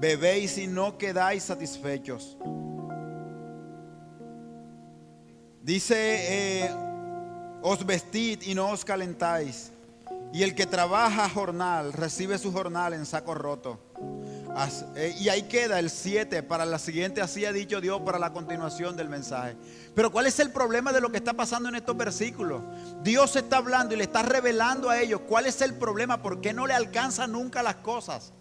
bebéis y no quedáis satisfechos. Dice, os vestid y no os calentáis, y el que trabaja jornal recibe su jornal en saco roto. Y ahí queda el 7 para la siguiente, así ha dicho Dios, para la continuación del mensaje. Pero ¿cuál es el problema de lo que está pasando en estos versículos? Dios está hablando y le está revelando a ellos cuál es el problema, por qué no le alcanzan nunca las cosas.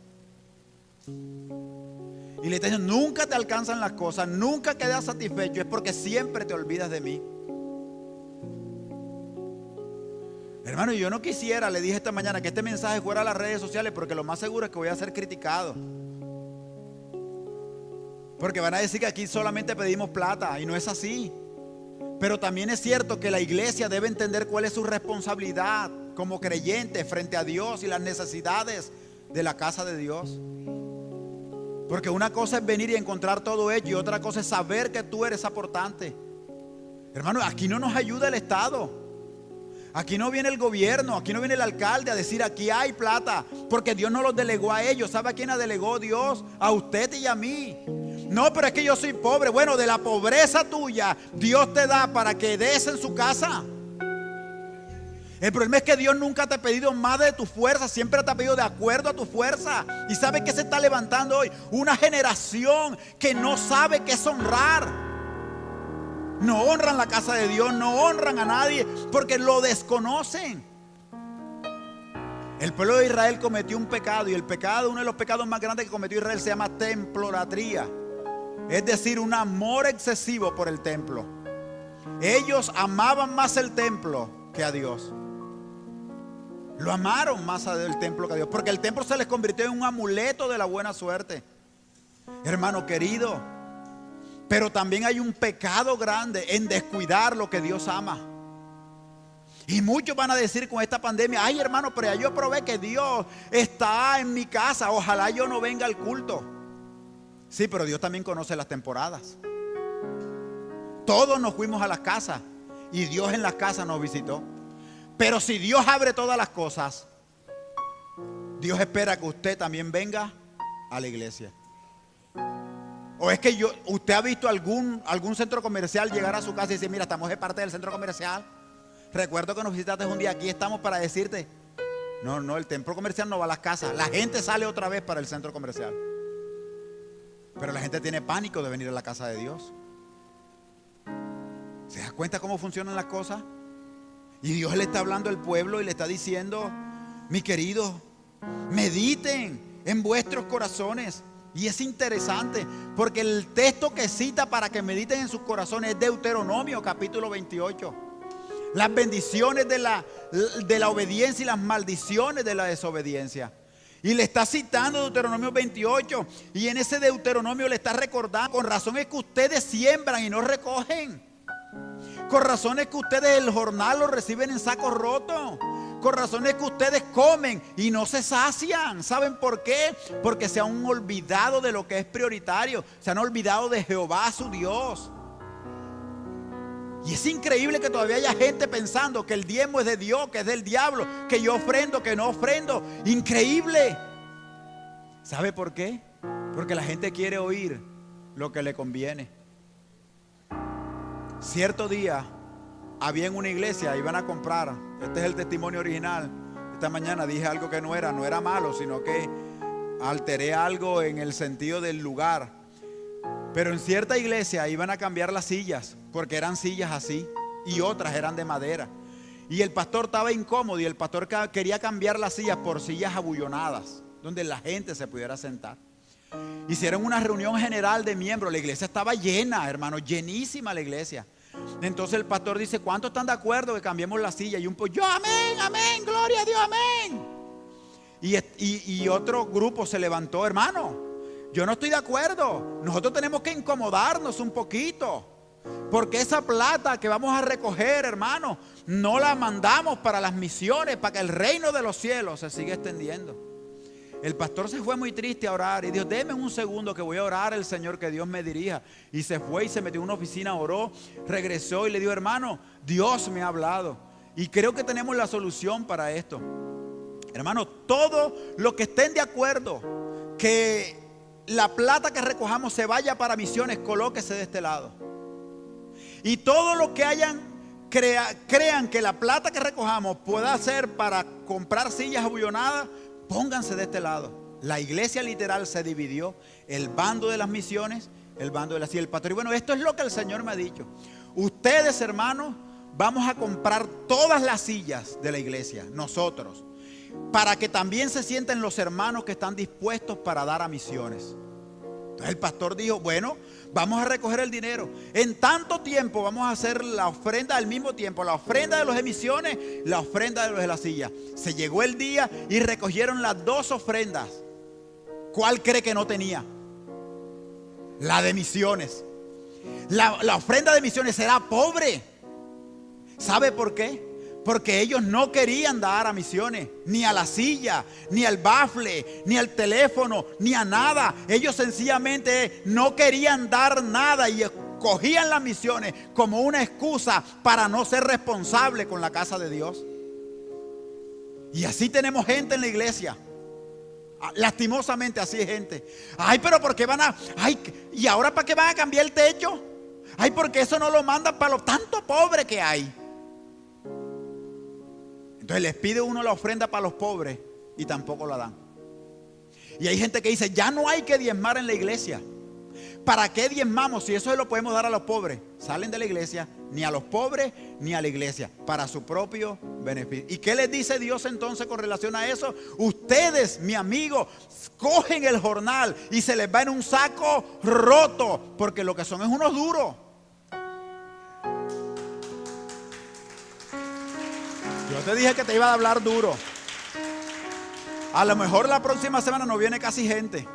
Y le está diciendo, nunca te alcanzan las cosas, nunca quedas satisfecho, es porque siempre te olvidas de mí. Hermano, yo no quisiera, le dije esta mañana, que este mensaje fuera a las redes sociales, porque lo más seguro es que voy a ser criticado. Porque van a decir que aquí solamente pedimos plata, y no es así. Pero también es cierto que la iglesia debe entender cuál es su responsabilidad como creyente frente a Dios y las necesidades de la casa de Dios. Porque una cosa es venir y encontrar todo hecho, y otra cosa es saber que tú eres aportante. Hermano, aquí no nos ayuda el Estado. Aquí no viene el gobierno, aquí no viene el alcalde a decir aquí hay plata, porque Dios no los delegó a ellos. ¿Sabe a quién la delegó Dios? A usted y a mí. No, pero es que yo soy pobre. Bueno, de la pobreza tuya Dios te da para que des en su casa. El problema es que Dios nunca te ha pedido más de tu fuerza, siempre te ha pedido de acuerdo a tu fuerza. ¿Y sabe qué se está levantando hoy? Una generación que no sabe qué es honrar. No honran la casa de Dios, no honran a nadie porque lo desconocen. El pueblo de Israel cometió un pecado, y el pecado, uno de los pecados más grandes que cometió Israel, se llama templolatría. Es decir, un amor excesivo por el templo. Ellos amaban más el templo que a Dios. Lo amaron más al templo que a Dios, porque el templo se les convirtió en un amuleto de la buena suerte. Hermano querido, pero también hay un pecado grande en descuidar lo que Dios ama. Y muchos van a decir con esta pandemia: ay, hermano, pero ya yo probé que Dios está en mi casa, ojalá yo no venga al culto. Sí, pero Dios también conoce las temporadas. Todos nos fuimos a las casas y Dios en las casas nos visitó. Pero si Dios abre todas las cosas, Dios espera que usted también venga a la iglesia. ¿O es que usted ha visto algún centro comercial llegar a su casa y decir, mira, estamos de parte del centro comercial? Recuerdo que nos visitaste un día, aquí estamos para decirte. No, el centro comercial no va a las casas. La gente sale otra vez para el centro comercial. Pero la gente tiene pánico de venir a la casa de Dios. ¿Se da cuenta cómo funcionan las cosas? Y Dios le está hablando al pueblo y le está diciendo, mi querido, mediten en vuestros corazones. Y es interesante porque el texto que cita para que mediten en sus corazones es Deuteronomio capítulo 28. Las bendiciones de la obediencia y las maldiciones de la desobediencia. Y le está citando Deuteronomio 28. Y en ese Deuteronomio le está recordando, con razón es que ustedes siembran y no recogen. Con razón es que ustedes el jornal lo reciben en sacos rotos. Con razón es que ustedes comen y no se sacian. ¿Saben por qué? Porque se han olvidado de lo que es prioritario. Se han olvidado de Jehová su Dios. Y es increíble que todavía haya gente pensando que el diezmo es de Dios, que es del diablo, que yo ofrendo, que no ofrendo. Increíble. ¿Sabe por qué? Porque la gente quiere oír lo que le conviene. Cierto día había en una iglesia, iban a comprar. Este es el testimonio original. Esta mañana dije algo que no era malo, sino que alteré algo en el sentido del lugar. Pero en cierta iglesia iban a cambiar las sillas, porque eran sillas así y otras eran de madera. Y el pastor estaba incómodo y el pastor quería cambiar las sillas por sillas abullonadas, donde la gente se pudiera sentar. Hicieron una reunión general de miembros. La iglesia estaba llena, hermano, llenísima la iglesia. Entonces el pastor dice, ¿cuántos están de acuerdo que cambiemos la silla? Y yo, amén, amén, gloria a Dios, amén. Y otro grupo se levantó, hermano, yo no estoy de acuerdo. Nosotros tenemos que incomodarnos un poquito, porque esa plata que vamos a recoger, hermano, no la mandamos para las misiones, para que el reino de los cielos se siga extendiendo. El pastor se fue muy triste a orar y dijo, déme un segundo que voy a orar al Señor, que Dios me dirija. Y se fue y se metió en una oficina, oró, regresó y le dijo, hermano, Dios me ha hablado y creo que tenemos la solución para esto. Hermano, todo lo que estén de acuerdo que la plata que recojamos se vaya para misiones, colóquese de este lado. Y todo lo que crean que la plata que recojamos pueda ser para comprar sillas abullonadas, pónganse de este lado. La iglesia literal se dividió, el bando de las misiones, el bando de las sillas del pastor. Y bueno, esto es lo que el Señor me ha dicho. Ustedes, hermanos, vamos a comprar todas las sillas de la iglesia, nosotros, para que también se sienten los hermanos que están dispuestos para dar a misiones. Entonces el pastor dijo, bueno, vamos a recoger el dinero. En tanto tiempo vamos a hacer la ofrenda al mismo tiempo, la ofrenda de los de misiones, la ofrenda de los de la silla. Se llegó el día y recogieron las dos ofrendas. ¿Cuál cree que no tenía? La de misiones. La ofrenda de misiones era pobre. ¿Sabe por qué? Porque ellos no querían dar a misiones, ni a la silla, ni al bafle, ni al teléfono, ni a nada. Ellos sencillamente no querían dar nada y cogían las misiones como una excusa para no ser responsable con la casa de Dios. Y así tenemos gente en la iglesia. Lastimosamente así hay gente. Ay, pero ¿por qué van a? Ay, ¿y ahora para qué van a cambiar el techo? Ay, porque eso no lo mandan para los tanto pobres que hay. Entonces les pide uno la ofrenda para los pobres y tampoco la dan. Y hay gente que dice, ya no hay que diezmar en la iglesia. ¿Para qué diezmamos si eso se lo podemos dar a los pobres? Salen de la iglesia, ni a los pobres ni a la iglesia, para su propio beneficio. ¿Y qué les dice Dios entonces con relación a eso? Ustedes, mi amigo, cogen el jornal y se les va en un saco roto, porque lo que son es unos duros. Yo te dije que te iba a hablar duro. A lo mejor la próxima semana no viene casi gente.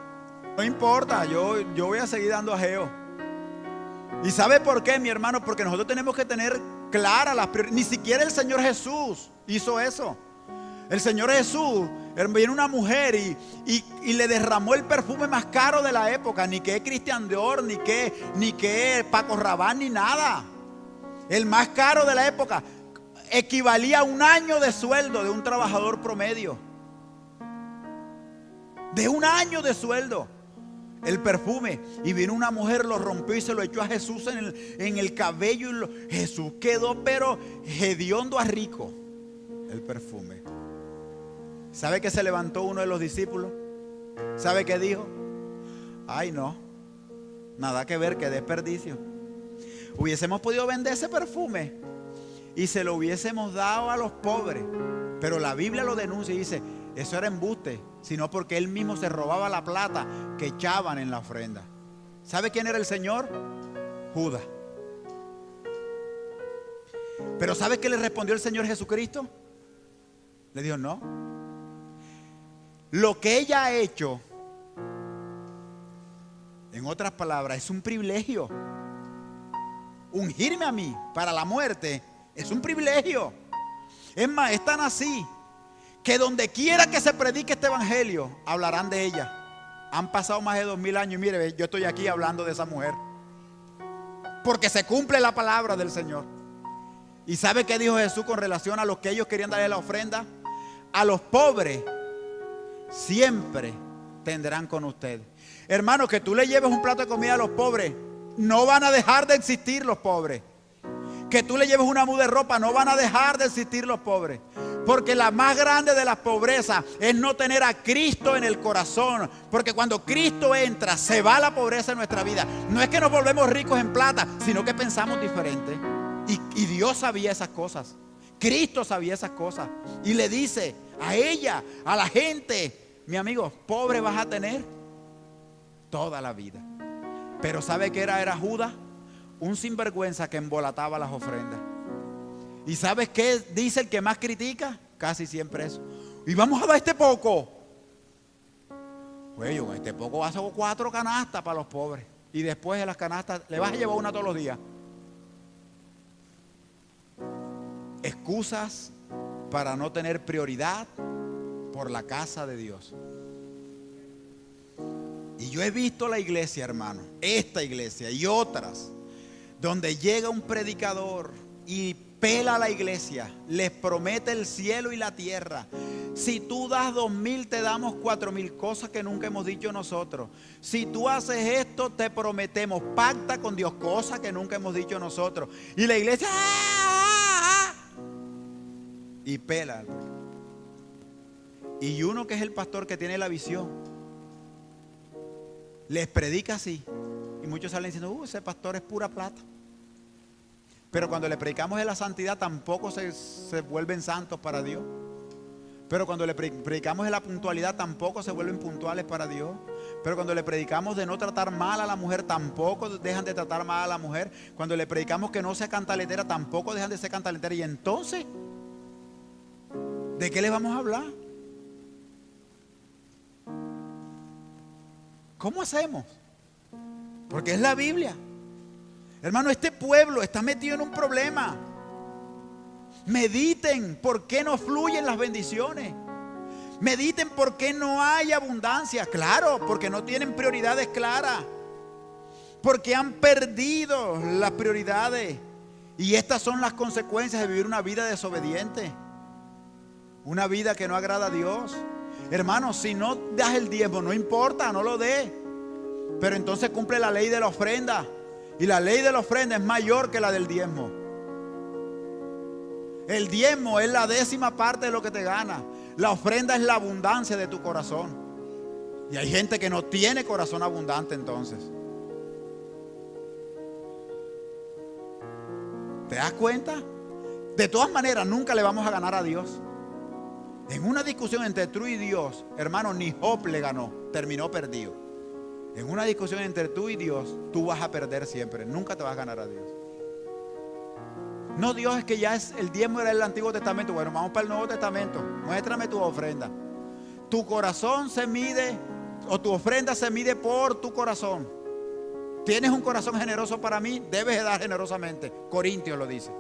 No importa, yo voy a seguir dando ajeo. ¿Y sabe por qué, mi hermano? Porque nosotros tenemos que tener claras las prioridades. Ni siquiera el Señor Jesús hizo eso. El Señor Jesús, viene una mujer y le derramó el perfume más caro de la época. Ni que Christian Dior, ni que Paco Rabanne, ni nada. El más caro de la época. Equivalía a un año de sueldo de un trabajador promedio. De un año de sueldo. el perfume. Y vino una mujer, lo rompió y se lo echó a Jesús en el cabello. Y Jesús quedó pero hediondo a rico. El perfume. ¿Sabe que se levantó uno de los discípulos? ¿Sabe qué dijo? Ay, no, nada que ver, qué desperdicio. Hubiésemos podido vender ese perfume y se lo hubiésemos dado a los pobres. Pero la Biblia lo denuncia y dice, eso era embuste, sino porque él mismo se robaba la plata que echaban en la ofrenda. ¿Sabe quién era el Señor? Judas. Pero ¿sabe qué le respondió el Señor Jesucristo? Le dijo, no. Lo que ella ha hecho, en otras palabras, es un privilegio. Ungirme a mí para la muerte es un privilegio. Es más, es tan así que donde quiera que se predique este evangelio, hablarán de ella. Han pasado más de 2000 años y mire, yo estoy aquí hablando de esa mujer. Porque se cumple la palabra del Señor. ¿Y sabe qué dijo Jesús con relación a los que ellos querían darle la ofrenda? A los pobres siempre tendrán con usted. Hermano, que tú le lleves un plato de comida a los pobres, no van a dejar de existir los pobres. Que tú le lleves una muda de ropa, no van a dejar de existir los pobres. Porque la más grande de las pobrezas es no tener a Cristo en el corazón. Porque cuando Cristo entra, se va la pobreza en nuestra vida. No es que nos volvemos ricos en plata, sino que pensamos diferente. Y Dios sabía esas cosas. Cristo sabía esas cosas. Y le dice a ella, a la gente, mi amigo, pobre vas a tener toda la vida. Pero ¿sabe qué era Judas? Un sinvergüenza que embolataba las ofrendas. ¿Y sabes qué dice el que más critica? Casi siempre eso. Y vamos a dar este poco. Pues yo con este poco vas a hacer 4 canastas para los pobres. Y después de las canastas le vas a llevar una todos los días. Excusas para no tener prioridad por la casa de Dios. Y yo he visto la iglesia, hermano, esta iglesia y otras, donde llega un predicador y pela a la iglesia, les promete el cielo y la tierra. Si tú das 2000, te damos 4000, cosas que nunca hemos dicho nosotros. Si tú haces esto, te prometemos, pacta con Dios, cosas que nunca hemos dicho nosotros. Y la iglesia y pela. Y uno que es el pastor que tiene la visión, les predica así. Y muchos salen diciendo, ese pastor es pura plata. Pero cuando le predicamos de la santidad, tampoco se vuelven santos para Dios. Pero cuando le predicamos de la puntualidad, tampoco se vuelven puntuales para Dios. Pero cuando le predicamos de no tratar mal a la mujer, tampoco dejan de tratar mal a la mujer. Cuando le predicamos que no sea cantaletera, tampoco dejan de ser cantaletera. Y entonces, ¿de qué les vamos a hablar? ¿Cómo hacemos? Porque es la Biblia. Hermano, este pueblo está metido en un problema. Mediten por qué no fluyen las bendiciones. Mediten por qué no hay abundancia. Claro, porque no tienen prioridades claras. Porque han perdido las prioridades. Y estas son las consecuencias de vivir una vida desobediente. Una vida que no agrada a Dios. Hermano, si no das el diezmo, no importa, no lo des. Pero entonces cumple la ley de la ofrenda. Y la ley de la ofrenda es mayor que la del diezmo. El diezmo es la 10ª parte de lo que te gana. La ofrenda es la abundancia de tu corazón. Y hay gente que no tiene corazón abundante entonces. ¿Te das cuenta? De todas maneras, nunca le vamos a ganar a Dios. En una discusión entre tú y Dios, hermano, ni Job le ganó, terminó perdido. En una discusión entre tú y Dios, tú vas a perder siempre, nunca te vas a ganar a Dios. No, Dios, es que ya es el diezmo era el Antiguo Testamento. Bueno, vamos para el Nuevo Testamento. Muéstrame tu ofrenda. Tu corazón se mide, o tu ofrenda se mide por tu corazón. ¿Tienes un corazón generoso para mí? Debes de dar generosamente. Corintios lo dice.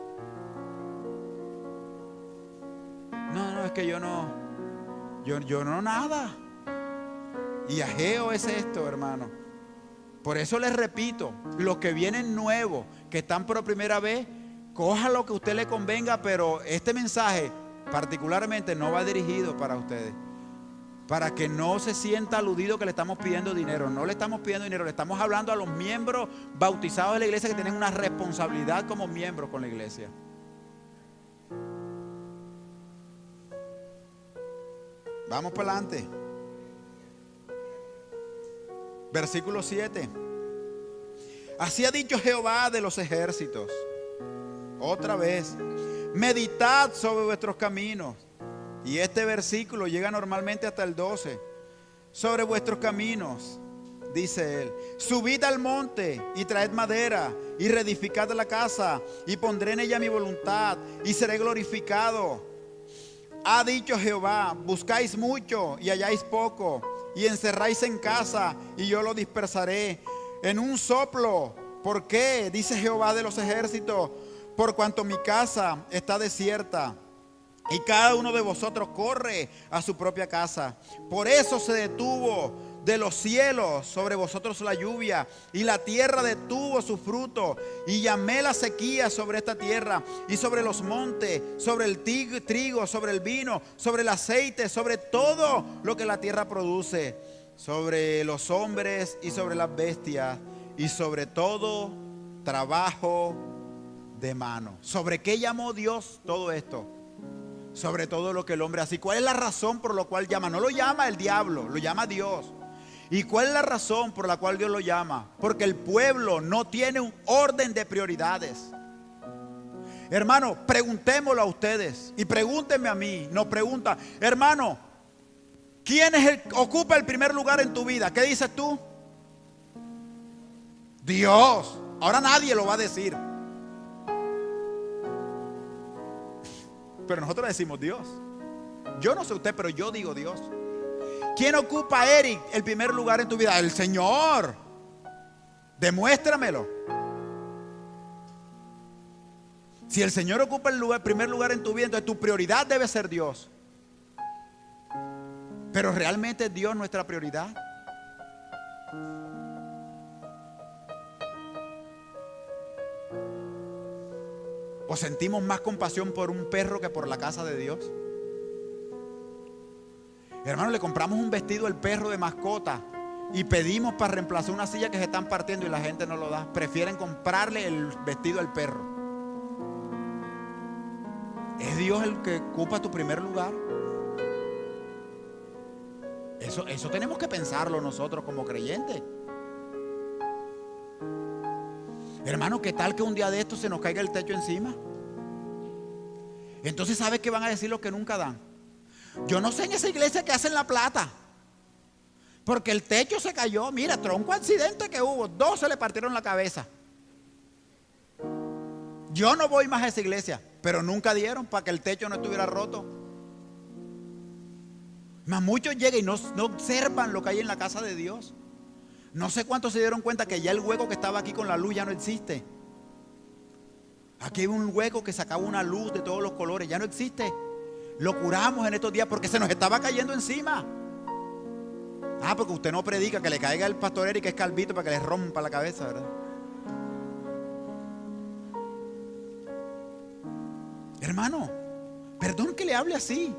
No, es que yo no nada. Y Ageo es esto, hermano. Por eso les repito, los que vienen nuevos, que están por primera vez, coja lo que a usted le convenga, pero este mensaje particularmente no va dirigido para ustedes. para que no se sienta aludido que le estamos pidiendo dinero. No le estamos pidiendo dinero, le estamos hablando a los miembros bautizados de la iglesia que tienen una responsabilidad como miembros con la iglesia. Vamos para adelante. Versículo 7. Así ha dicho Jehová de los ejércitos. Otra vez. Meditad sobre vuestros caminos. Y este versículo llega normalmente hasta el 12. Sobre vuestros caminos, dice él. Subid al monte y traed madera y reedificad la casa y pondré en ella mi voluntad y seré glorificado. Ha dicho Jehová, buscáis mucho y halláis poco, y encerráis en casa y yo lo dispersaré en un soplo. ¿Por qué? Dice Jehová de los ejércitos, por cuanto mi casa está desierta y cada uno de vosotros corre a su propia casa. Por eso se detuvo de los cielos sobre vosotros la lluvia, y la tierra detuvo su fruto, y llamé la sequía sobre esta tierra, y sobre los montes, sobre el trigo, sobre el vino, sobre el aceite, sobre todo lo que la tierra produce, sobre los hombres y sobre las bestias, y sobre todo trabajo de mano. ¿Sobre qué llamó Dios todo esto? Sobre todo lo que el hombre hace. ¿Cuál es la razón por la cual llama? No lo llama el diablo, lo llama Dios. ¿Y cuál es la razón por la cual Dios lo llama? Porque el pueblo no tiene un orden de prioridades. Hermano, preguntémoslo a ustedes y pregúntenme a mí. Nos pregunta, hermano, ¿quién es ocupa el primer lugar en tu vida? ¿Qué dices tú? Dios. Ahora nadie lo va a decir. Pero nosotros decimos Dios. Yo no sé usted, pero yo digo Dios. ¿Quién ocupa, Eric, el primer lugar en tu vida? El Señor. Demuéstramelo. Si el Señor ocupa el primer lugar en tu vida, entonces tu prioridad debe ser Dios. Pero ¿realmente es Dios nuestra prioridad? ¿O sentimos más compasión por un perro que por la casa de Dios? Hermano, le compramos un vestido al perro de mascota y pedimos para reemplazar una silla que se están partiendo y la gente no lo da. Prefieren comprarle el vestido al perro. ¿Es Dios el que ocupa tu primer lugar? Eso tenemos que pensarlo nosotros como creyentes. Hermano, ¿qué tal que un día de estos se nos caiga el techo encima? Entonces, ¿sabes qué van a decir los que nunca dan? Yo no sé en esa iglesia que hacen la plata, porque el techo se cayó. Mira, tronco accidente que hubo, 2 se le partieron la cabeza. Yo no voy más a esa iglesia, pero nunca dieron para que el techo no estuviera roto. Mas muchos llegan y no observan lo que hay en la casa de Dios. No sé cuántos se dieron cuenta que ya el hueco que estaba aquí con la luz ya no existe. Aquí hay un hueco que sacaba una luz de todos los colores, ya no existe. Lo curamos en estos días porque se nos estaba cayendo encima. Ah, porque usted no predica que le caiga el pastor Eric, que es calvito, para que le rompa la cabeza, ¿verdad? Hermano, perdón que le hable así,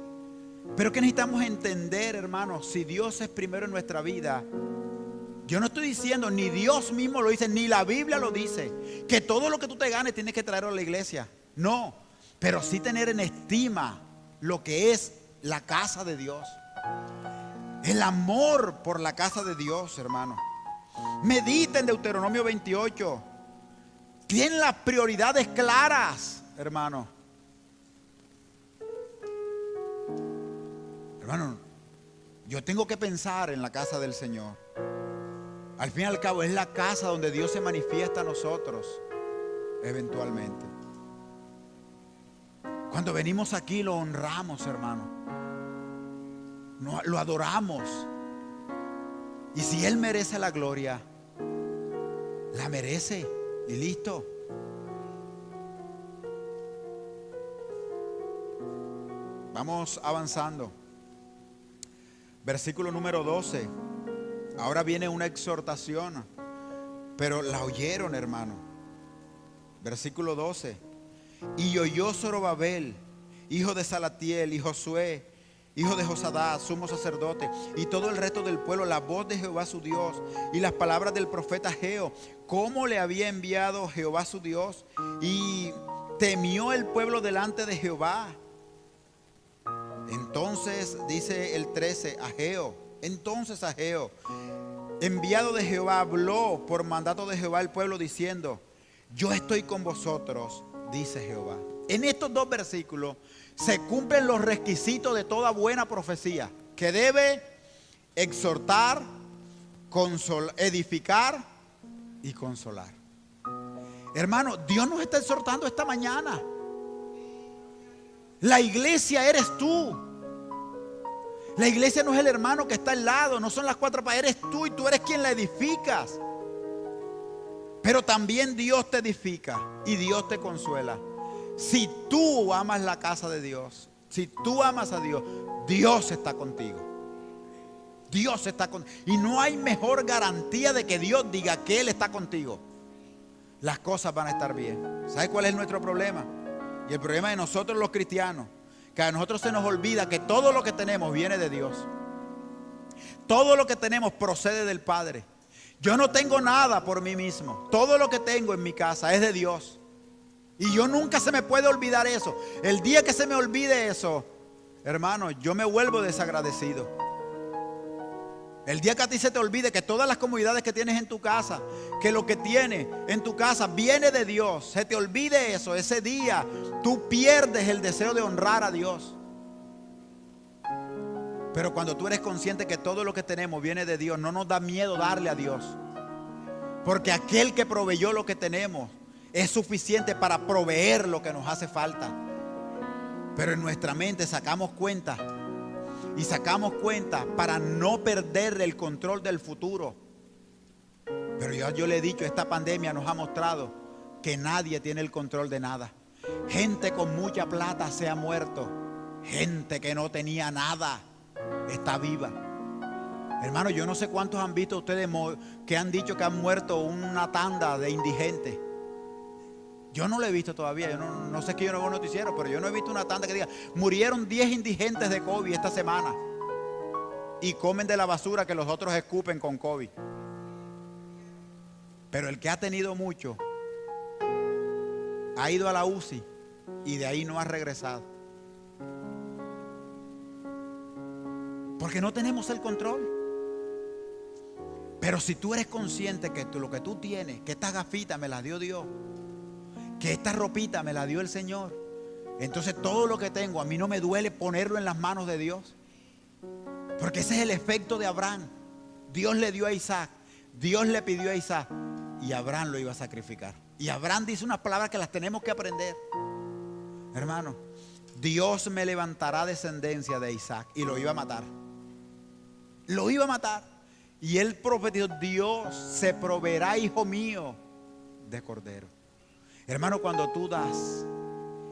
pero que necesitamos entender, hermano, si Dios es primero en nuestra vida. Yo no estoy diciendo, ni Dios mismo lo dice, ni la Biblia lo dice, que todo lo que tú te ganes tienes que traerlo a la iglesia. No, pero sí tener en estima lo que es la casa de Dios. El amor por la casa de Dios, hermano. Medita en Deuteronomio 28. Tienen las prioridades claras, hermano. Hermano, yo tengo que pensar en la casa del Señor. Al fin y al cabo es la casa donde Dios se manifiesta a nosotros eventualmente. Cuando venimos aquí lo honramos, hermano. Lo adoramos. Y si Él merece la gloria, la merece. Y listo. Vamos avanzando. Versículo número 12. Ahora viene una exhortación, pero la oyeron, hermano. Versículo 12. Y oyó Zorobabel, hijo de Salatiel, y Josué, hijo de Josadá, sumo sacerdote, y todo el resto del pueblo, la voz de Jehová su Dios y las palabras del profeta Ageo, cómo le había enviado Jehová su Dios, y temió el pueblo delante de Jehová. Entonces dice el 13, entonces Ageo, enviado de Jehová, habló por mandato de Jehová al pueblo diciendo: yo estoy con vosotros, dice Jehová. En estos dos versículos se cumplen los requisitos de toda buena profecía, que debe exhortar, edificar y consolar. Hermano, Dios nos está exhortando esta mañana. La iglesia eres tú. La iglesia no es el hermano que está al lado, no son las cuatro paredes, eres tú, y tú eres quien la edificas. Pero también Dios te edifica y Dios te consuela. Si tú amas la casa de Dios, si tú amas a Dios, Dios está contigo. Dios está contigo. Y no hay mejor garantía de que Dios diga que Él está contigo. Las cosas van a estar bien. ¿Sabes cuál es nuestro problema? Y el problema de nosotros los cristianos, que a nosotros se nos olvida que todo lo que tenemos viene de Dios. Todo lo que tenemos procede del Padre. Yo no tengo nada por mí mismo. Todo lo que tengo en mi casa es de Dios. Y yo nunca se me puede olvidar eso. El día que se me olvide eso, hermano, yo me vuelvo desagradecido. El día que a ti se te olvide que todas las comodidades que tienes en tu casa, que lo que tienes en tu casa viene de Dios, se te olvide eso, ese día tú pierdes el deseo de honrar a Dios. Pero cuando tú eres consciente que todo lo que tenemos viene de Dios, no nos da miedo darle a Dios. Porque aquel que proveyó lo que tenemos es suficiente para proveer lo que nos hace falta. Pero en nuestra mente sacamos cuenta. Y sacamos cuenta para no perder el control del futuro. Pero yo le he dicho, esta pandemia nos ha mostrado que nadie tiene el control de nada. Gente con mucha plata se ha muerto. Gente que no tenía nada está viva. Hermano, yo no sé cuántos han visto ustedes que han dicho que han muerto una tanda de indigentes. Yo no lo he visto todavía. Yo no sé que yo no veo noticiero, pero yo no he visto una tanda que diga: murieron 10 indigentes de COVID esta semana. Y comen de la basura que los otros escupen con COVID. Pero el que ha tenido mucho ha ido a la UCI y de ahí no ha regresado. Porque no tenemos el control. Pero si tú eres consciente que lo que tú tienes, que estas gafitas me las dio Dios, que esta ropita me la dio el Señor, entonces todo lo que tengo a mí no me duele ponerlo en las manos de Dios. Porque ese es el efecto de Abraham. Dios le dio a Isaac, Dios le pidió a Isaac y Abraham lo iba a sacrificar. Y Abraham dice unas palabras que las tenemos que aprender. Hermano, Dios me levantará descendencia de Isaac, y lo iba a matar. Lo iba a matar. Y él profetizó: Dios se proveerá, hijo mío, de cordero. Hermano, cuando tú das,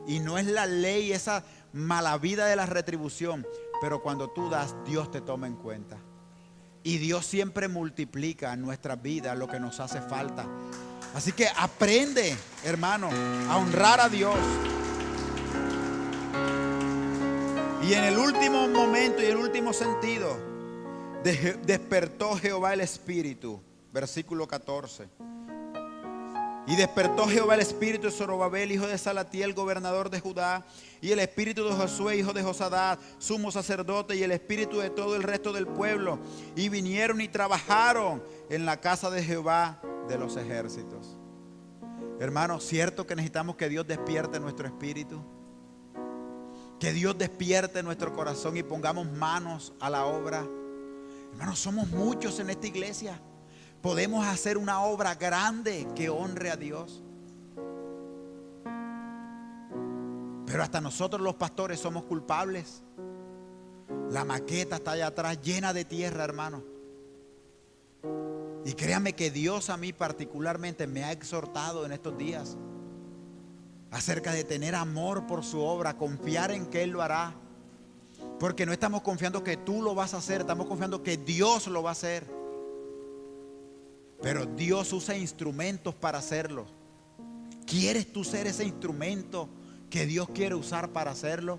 y no es la ley, esa mala vida de la retribución, pero cuando tú das, Dios te toma en cuenta. Y Dios siempre multiplica en nuestras vidas lo que nos hace falta. Así que aprende, hermano, a honrar a Dios. Y en el último momento y el último sentido, despertó Jehová el espíritu. Versículo 14. Y despertó Jehová el espíritu de Zorobabel, hijo de Salatiel, gobernador de Judá, y el espíritu de Josué, hijo de Josadá, sumo sacerdote, y el espíritu de todo el resto del pueblo. Y vinieron y trabajaron en la casa de Jehová de los ejércitos. Hermanos, cierto que necesitamos que Dios despierte nuestro espíritu, que Dios despierte nuestro corazón y pongamos manos a la obra. Hermanos, somos muchos en esta iglesia. Podemos hacer una obra grande que honre a Dios. Pero hasta nosotros los pastores somos culpables. La maqueta está allá atrás llena de tierra, hermano. Y créanme que Dios a mí particularmente me ha exhortado en estos días acerca de tener amor por su obra, confiar en que Él lo hará. Porque no estamos confiando que tú lo vas a hacer, estamos confiando que Dios lo va a hacer. Pero Dios usa instrumentos para hacerlo. ¿Quieres tú ser ese instrumento que Dios quiere usar para hacerlo?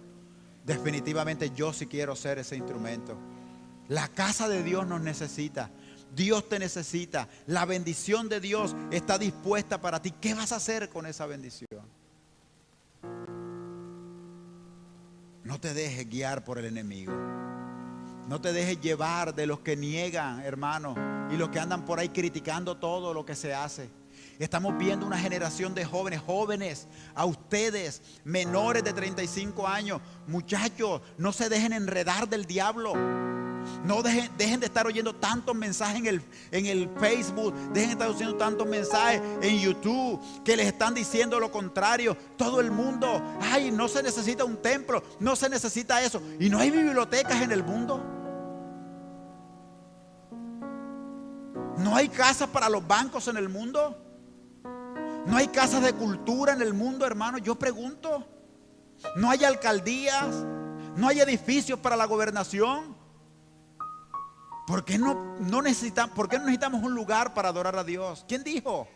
definitivamente yo sí quiero ser ese instrumento. La casa de Dios nos necesita. Dios te necesita. La bendición de Dios está dispuesta para ti. ¿Qué vas a hacer con esa bendición? No te dejes guiar por el enemigo. No te dejes llevar de los que niegan, hermano, y los que andan por ahí criticando todo lo que se hace. Estamos viendo una generación de jóvenes, a ustedes, menores de 35 años. Muchachos, no se dejen enredar del diablo. No dejen de estar oyendo tantos mensajes en el Facebook. Dejen de estar oyendo tantos mensajes en YouTube que les están diciendo lo contrario. Todo el mundo, ay, no se necesita un templo, no se necesita eso. Y no hay bibliotecas en el mundo. No hay casas para los bancos en el mundo. No hay casas de cultura en el mundo, hermano. Yo pregunto. No hay alcaldías. No hay edificios para la gobernación. ¿Por qué no necesitamos un lugar para adorar a Dios? ¿Quién dijo?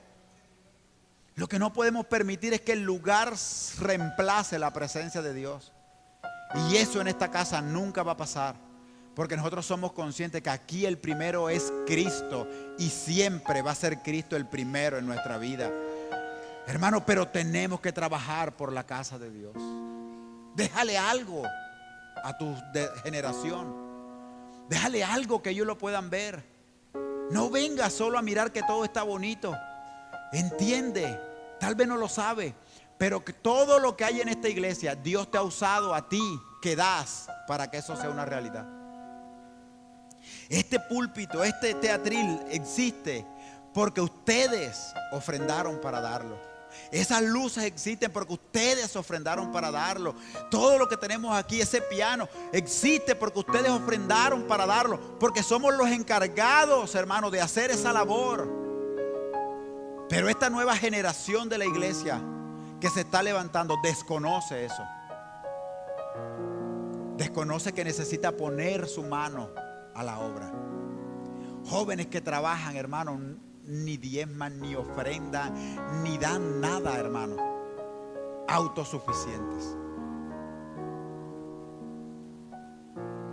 Lo que no podemos permitir es que el lugar reemplace la presencia de Dios. Y eso en esta casa nunca va a pasar. Porque nosotros somos conscientes que aquí el primero es Cristo. Y siempre va a ser Cristo el primero en nuestra vida. Hermano, pero tenemos que trabajar por la casa de Dios. Déjale algo a tu generación. Déjale algo que ellos lo puedan ver. No venga solo a mirar que todo está bonito. Entiende, tal vez no lo sabe, pero que todo lo que hay en esta iglesia, Dios te ha usado a ti, que das, para que eso sea una realidad. Este púlpito, este teatril existe porque ustedes ofrendaron para darlo. Esas luces existen porque ustedes ofrendaron para darlo. Todo lo que tenemos aquí, ese piano, existe porque ustedes ofrendaron para darlo. Porque somos los encargados, hermanos, de hacer esa labor. Pero esta nueva generación de la iglesia que se está levantando desconoce eso. Desconoce que necesita poner su mano a la obra. Jóvenes que trabajan, hermanos, ni diezman, ni ofrendan, ni dan nada, hermano. Autosuficientes.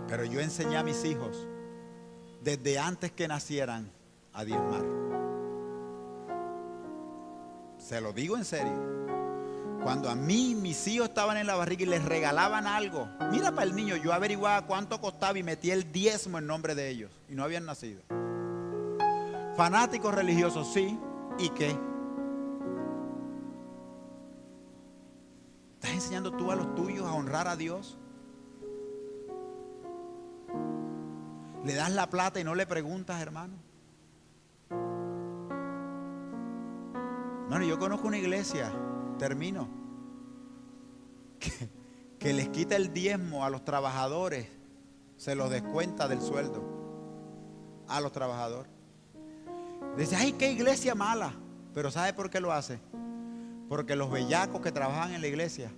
Pero yo enseñé a mis hijos desde antes que nacieran a diezmar. Se lo digo en serio. Cuando a mí mis hijos estaban en la barriga y les regalaban algo, mira para el niño, yo averiguaba cuánto costaba y metía el diezmo en nombre de ellos y no habían nacido. Fanáticos religiosos, sí. ¿Y qué? ¿Estás enseñando tú a los tuyos a honrar a Dios? ¿Le das la plata y no le preguntas, hermano? Bueno, yo conozco una iglesia, termino, que les quita el diezmo a los trabajadores, se los descuenta del sueldo a los trabajadores. Dice, ay, qué iglesia mala. Pero ¿sabe por qué lo hace? Porque los bellacos que trabajaban en la iglesia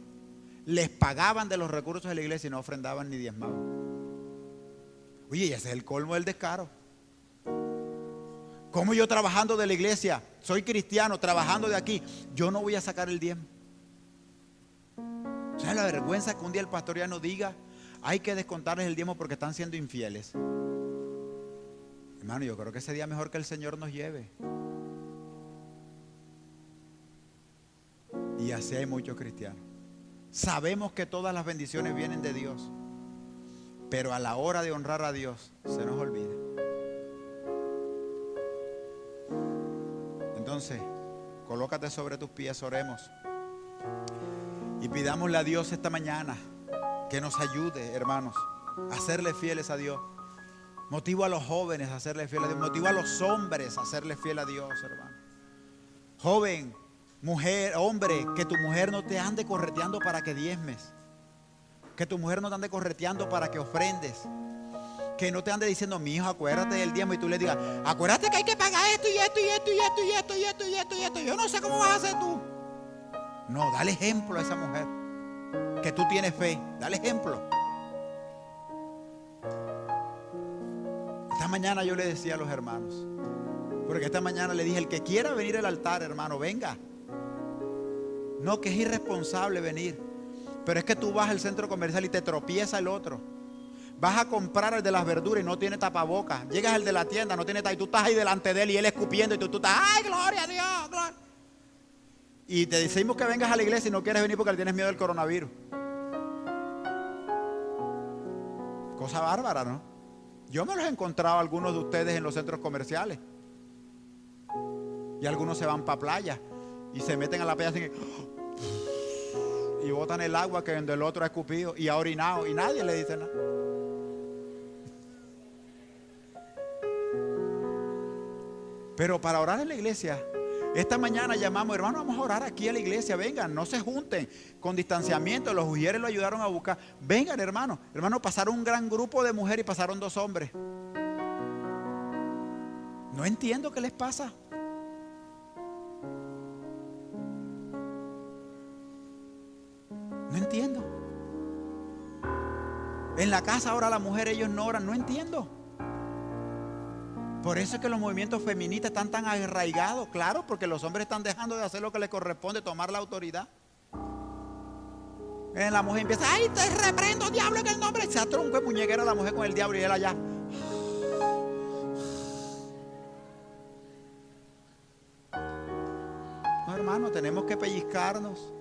les pagaban de los recursos de la iglesia y no ofrendaban ni diezmaban. Oye, ese es el colmo del descaro. ¿Cómo yo trabajando de la iglesia, soy cristiano, trabajando de aquí, yo no voy a sacar el diezmo? ¿Sabes la vergüenza que un día el pastor ya nos diga, hay que descontarles el diezmo porque están siendo infieles? Hermano, yo creo que ese día mejor que el Señor nos lleve. Y así hay muchos cristianos. Sabemos que todas las bendiciones vienen de Dios, pero a la hora de honrar a Dios se nos olvida. Entonces, colócate sobre tus pies, oremos y pidámosle a Dios esta mañana que nos ayude, hermanos, a serle fieles a Dios. Motivo a los jóvenes a serle fieles a Dios. Motivo a los hombres a serle fiel a Dios, hermano. Joven, mujer, hombre, que tu mujer no te ande correteando para que diezmes. Que tu mujer no te ande correteando para que ofrendes. Que no te ande diciendo, mi hijo, acuérdate del diezmo, y tú le digas, acuérdate que hay que pagar esto y esto y esto y esto y esto y esto y esto y esto. Yo no sé cómo vas a hacer tú. No, dale ejemplo a esa mujer que tú tienes fe. Dale ejemplo. Esta mañana yo le decía a los hermanos, porque esta mañana le dije, el que quiera venir al altar, hermano, venga. No, que es irresponsable venir. Pero es que tú vas al centro comercial y te tropieza el otro. Vas a comprar el de las verduras y no tiene tapabocas. Llegas al de la tienda, no tiene tapabocas. Y tú estás ahí delante de él y él escupiendo y tú estás, ¡ay, gloria a Dios! Gloria. Y te decimos que vengas a la iglesia y no quieres venir porque le tienes miedo del coronavirus. Cosa bárbara, ¿no? Yo me los he encontrado a algunos de ustedes en los centros comerciales. Y algunos se van para playa y se meten a la playa así, y botan el agua que el otro ha escupido y ha orinado y nadie le dice nada. Pero para orar en la iglesia, esta mañana llamamos, hermano, vamos a orar aquí a la iglesia, vengan, no se junten con distanciamiento. Los ujieres lo ayudaron a buscar. Vengan, hermano, pasaron un gran grupo de mujeres y pasaron 2 hombres. No entiendo qué les pasa. No entiendo. En la casa ahora la mujer, ellos no oran, no entiendo. Por eso es que los movimientos feministas están tan arraigados, claro, porque los hombres están dejando de hacer lo que les corresponde, tomar la autoridad. La mujer empieza, ¡ay, te reprendo, diablo, en el nombre! Se atronca el muñequero la mujer con el diablo y él allá. No, hermano, tenemos que pellizcarnos.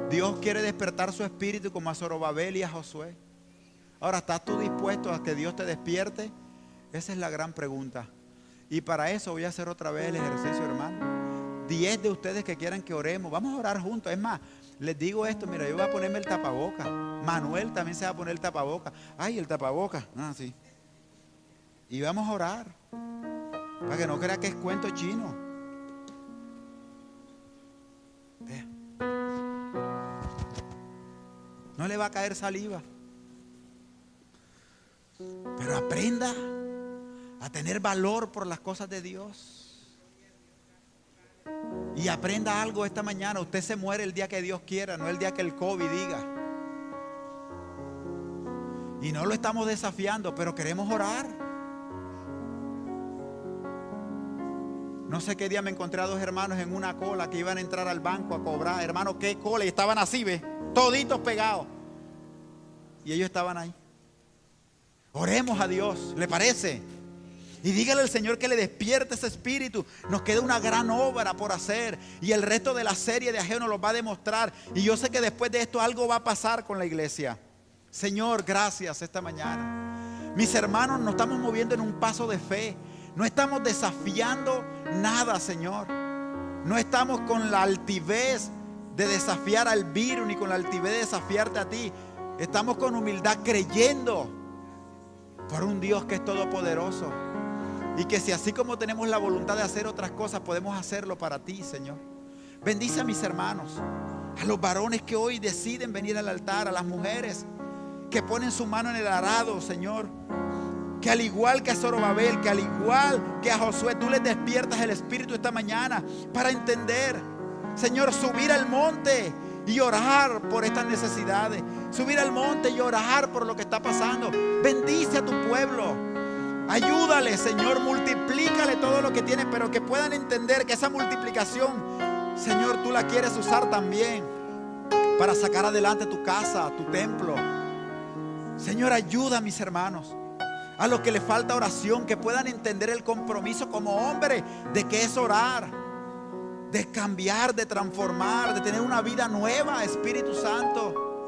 Dios quiere despertar su espíritu como a Zorobabel y a Josué. Ahora, ¿estás tú dispuesto a que Dios te despierte? Esa es la gran pregunta. Y para eso voy a hacer otra vez el ejercicio, hermano. 10 de ustedes que quieran que oremos, vamos a orar juntos. Es más, les digo esto, mira, yo voy a ponerme el tapaboca. Manuel también se va a poner el tapaboca. Ay, el tapaboca. Ah, sí. Y vamos a orar. Para que no crea que es cuento chino. Vea. No le va a caer saliva. Pero aprenda a tener valor por las cosas de Dios. Y aprenda algo esta mañana. Usted se muere el día que Dios quiera, no el día que el COVID diga. Y no lo estamos desafiando, pero queremos orar. No sé qué día me encontré a 2 hermanos en una cola que iban a entrar al banco a cobrar. Hermano, qué cola. Y estaban así, ¿ves? Toditos pegados. Y ellos estaban ahí. Oremos a Dios, ¿le parece? Y dígale al Señor que le despierte ese espíritu. Nos queda una gran obra por hacer. Y el resto de la serie de Ageo nos lo va a demostrar. Y yo sé que después de esto algo va a pasar con la iglesia. Señor, gracias esta mañana. Mis hermanos, nos estamos moviendo en un paso de fe. No estamos desafiando nada, Señor. No estamos con la altivez de desafiar al virus, ni con la altivez de desafiarte a ti. Estamos con humildad creyendo por un Dios que es todopoderoso. Y que si así como tenemos la voluntad de hacer otras cosas, podemos hacerlo para ti, Señor. Bendice a mis hermanos, a los varones que hoy deciden venir al altar, a las mujeres que ponen su mano en el arado, Señor. Que al igual que a Zorobabel, que al igual que a Josué, tú les despiertas el espíritu esta mañana para entender, Señor, subir al monte y orar por estas necesidades. Subir al monte y orar por lo que está pasando. Bendice a tu pueblo. Ayúdale, Señor, multiplícale todo lo que tiene, pero que puedan entender que esa multiplicación, Señor, tú la quieres usar también para sacar adelante tu casa, tu templo. Señor, ayuda a mis hermanos, a los que les falta oración, que puedan entender el compromiso como hombre de que es orar, de cambiar, de transformar, de tener una vida nueva, Espíritu Santo.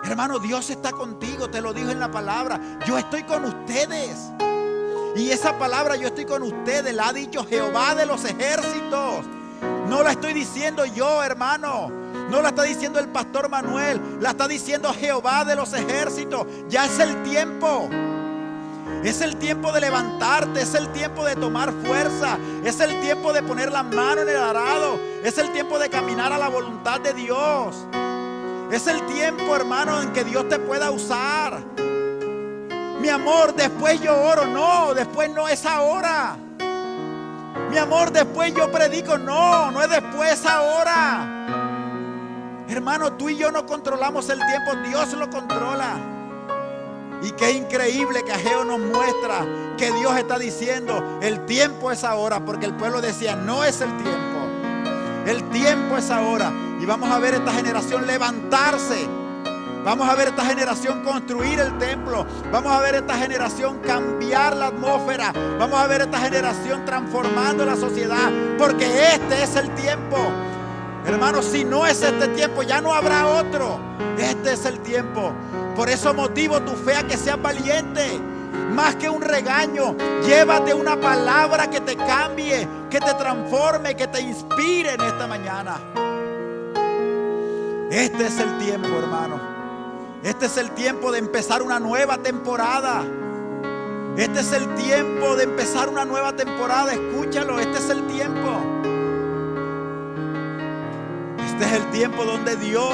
Hermano, Dios está contigo, te lo dijo en la palabra. Yo estoy con ustedes. Y esa palabra, yo estoy con ustedes, la ha dicho Jehová de los ejércitos. No la estoy diciendo yo, hermano. No la está diciendo el pastor Manuel. La está diciendo Jehová de los ejércitos. Ya es el tiempo. Es el tiempo de levantarte. Es el tiempo de tomar fuerza. Es el tiempo de poner la mano en el arado. Es el tiempo de caminar a la voluntad de Dios. Es el tiempo, hermano, en que Dios te pueda usar. Mi amor, después yo oro. No, después no es ahora. Mi amor, después yo predico. No, no es después, es ahora. Hermano, tú y yo no controlamos el tiempo, Dios lo controla. Y qué increíble que Ageo nos muestra que Dios está diciendo, el tiempo es ahora, porque el pueblo decía, no es el tiempo. El tiempo es ahora. Y vamos a ver esta generación levantarse. Vamos a ver esta generación construir el templo. Vamos a ver esta generación cambiar la atmósfera. Vamos a ver esta generación transformando la sociedad. Porque este es el tiempo. Hermanos, si no es este tiempo, ya no habrá otro. Este es el tiempo. Por eso motivo tu fe a que seas valiente. Más que un regaño, llévate una palabra que te cambie, que te transforme, que te inspire en esta mañana. Este es el tiempo, hermano. Este es el tiempo de empezar una nueva temporada. Este es el tiempo de empezar una nueva temporada. Escúchalo, este es el tiempo. Este es el tiempo donde Dios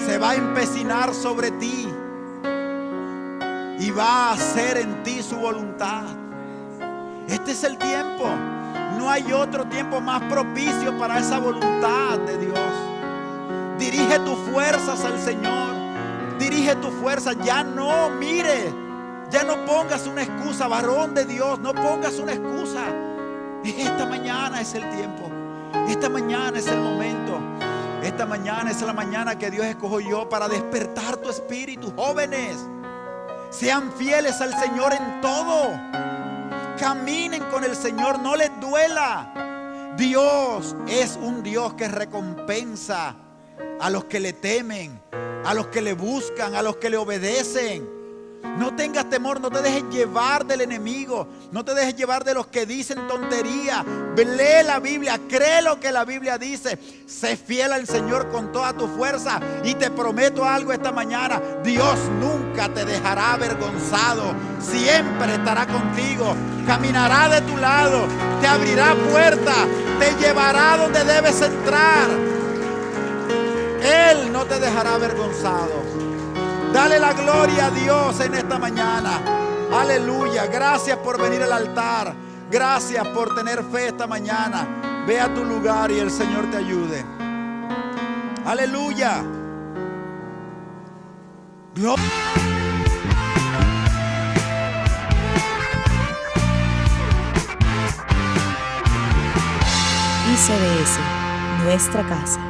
se va a empecinar sobre ti y va a hacer en ti su voluntad. Este es el tiempo. No hay otro tiempo más propicio para esa voluntad de Dios. Dirige tus fuerzas al Señor. Dirige tus fuerzas. Ya no, mire, ya no pongas una excusa, varón de Dios. No pongas una excusa. Esta mañana es el tiempo. Esta mañana es el momento. Esta mañana es la mañana que Dios escogió para despertar tu espíritu. Jóvenes, sean fieles al Señor en todo. Caminen con el Señor, no les duela. Dios es un Dios que recompensa a los que le temen, a los que le buscan, a los que le obedecen. No tengas temor, no te dejes llevar del enemigo, no te dejes llevar de los que dicen tontería. Lee la Biblia, cree lo que la Biblia dice. Sé fiel al Señor con toda tu fuerza. Y te prometo algo esta mañana: Dios nunca te dejará avergonzado. Siempre estará contigo, caminará de tu lado, te abrirá puertas, te llevará donde debes entrar. Él no te dejará avergonzado. Dale la gloria a Dios en esta mañana. Aleluya. Gracias por venir al altar. Gracias por tener fe esta mañana. Ve a tu lugar y el Señor te ayude. Aleluya. ICBS, nuestra casa.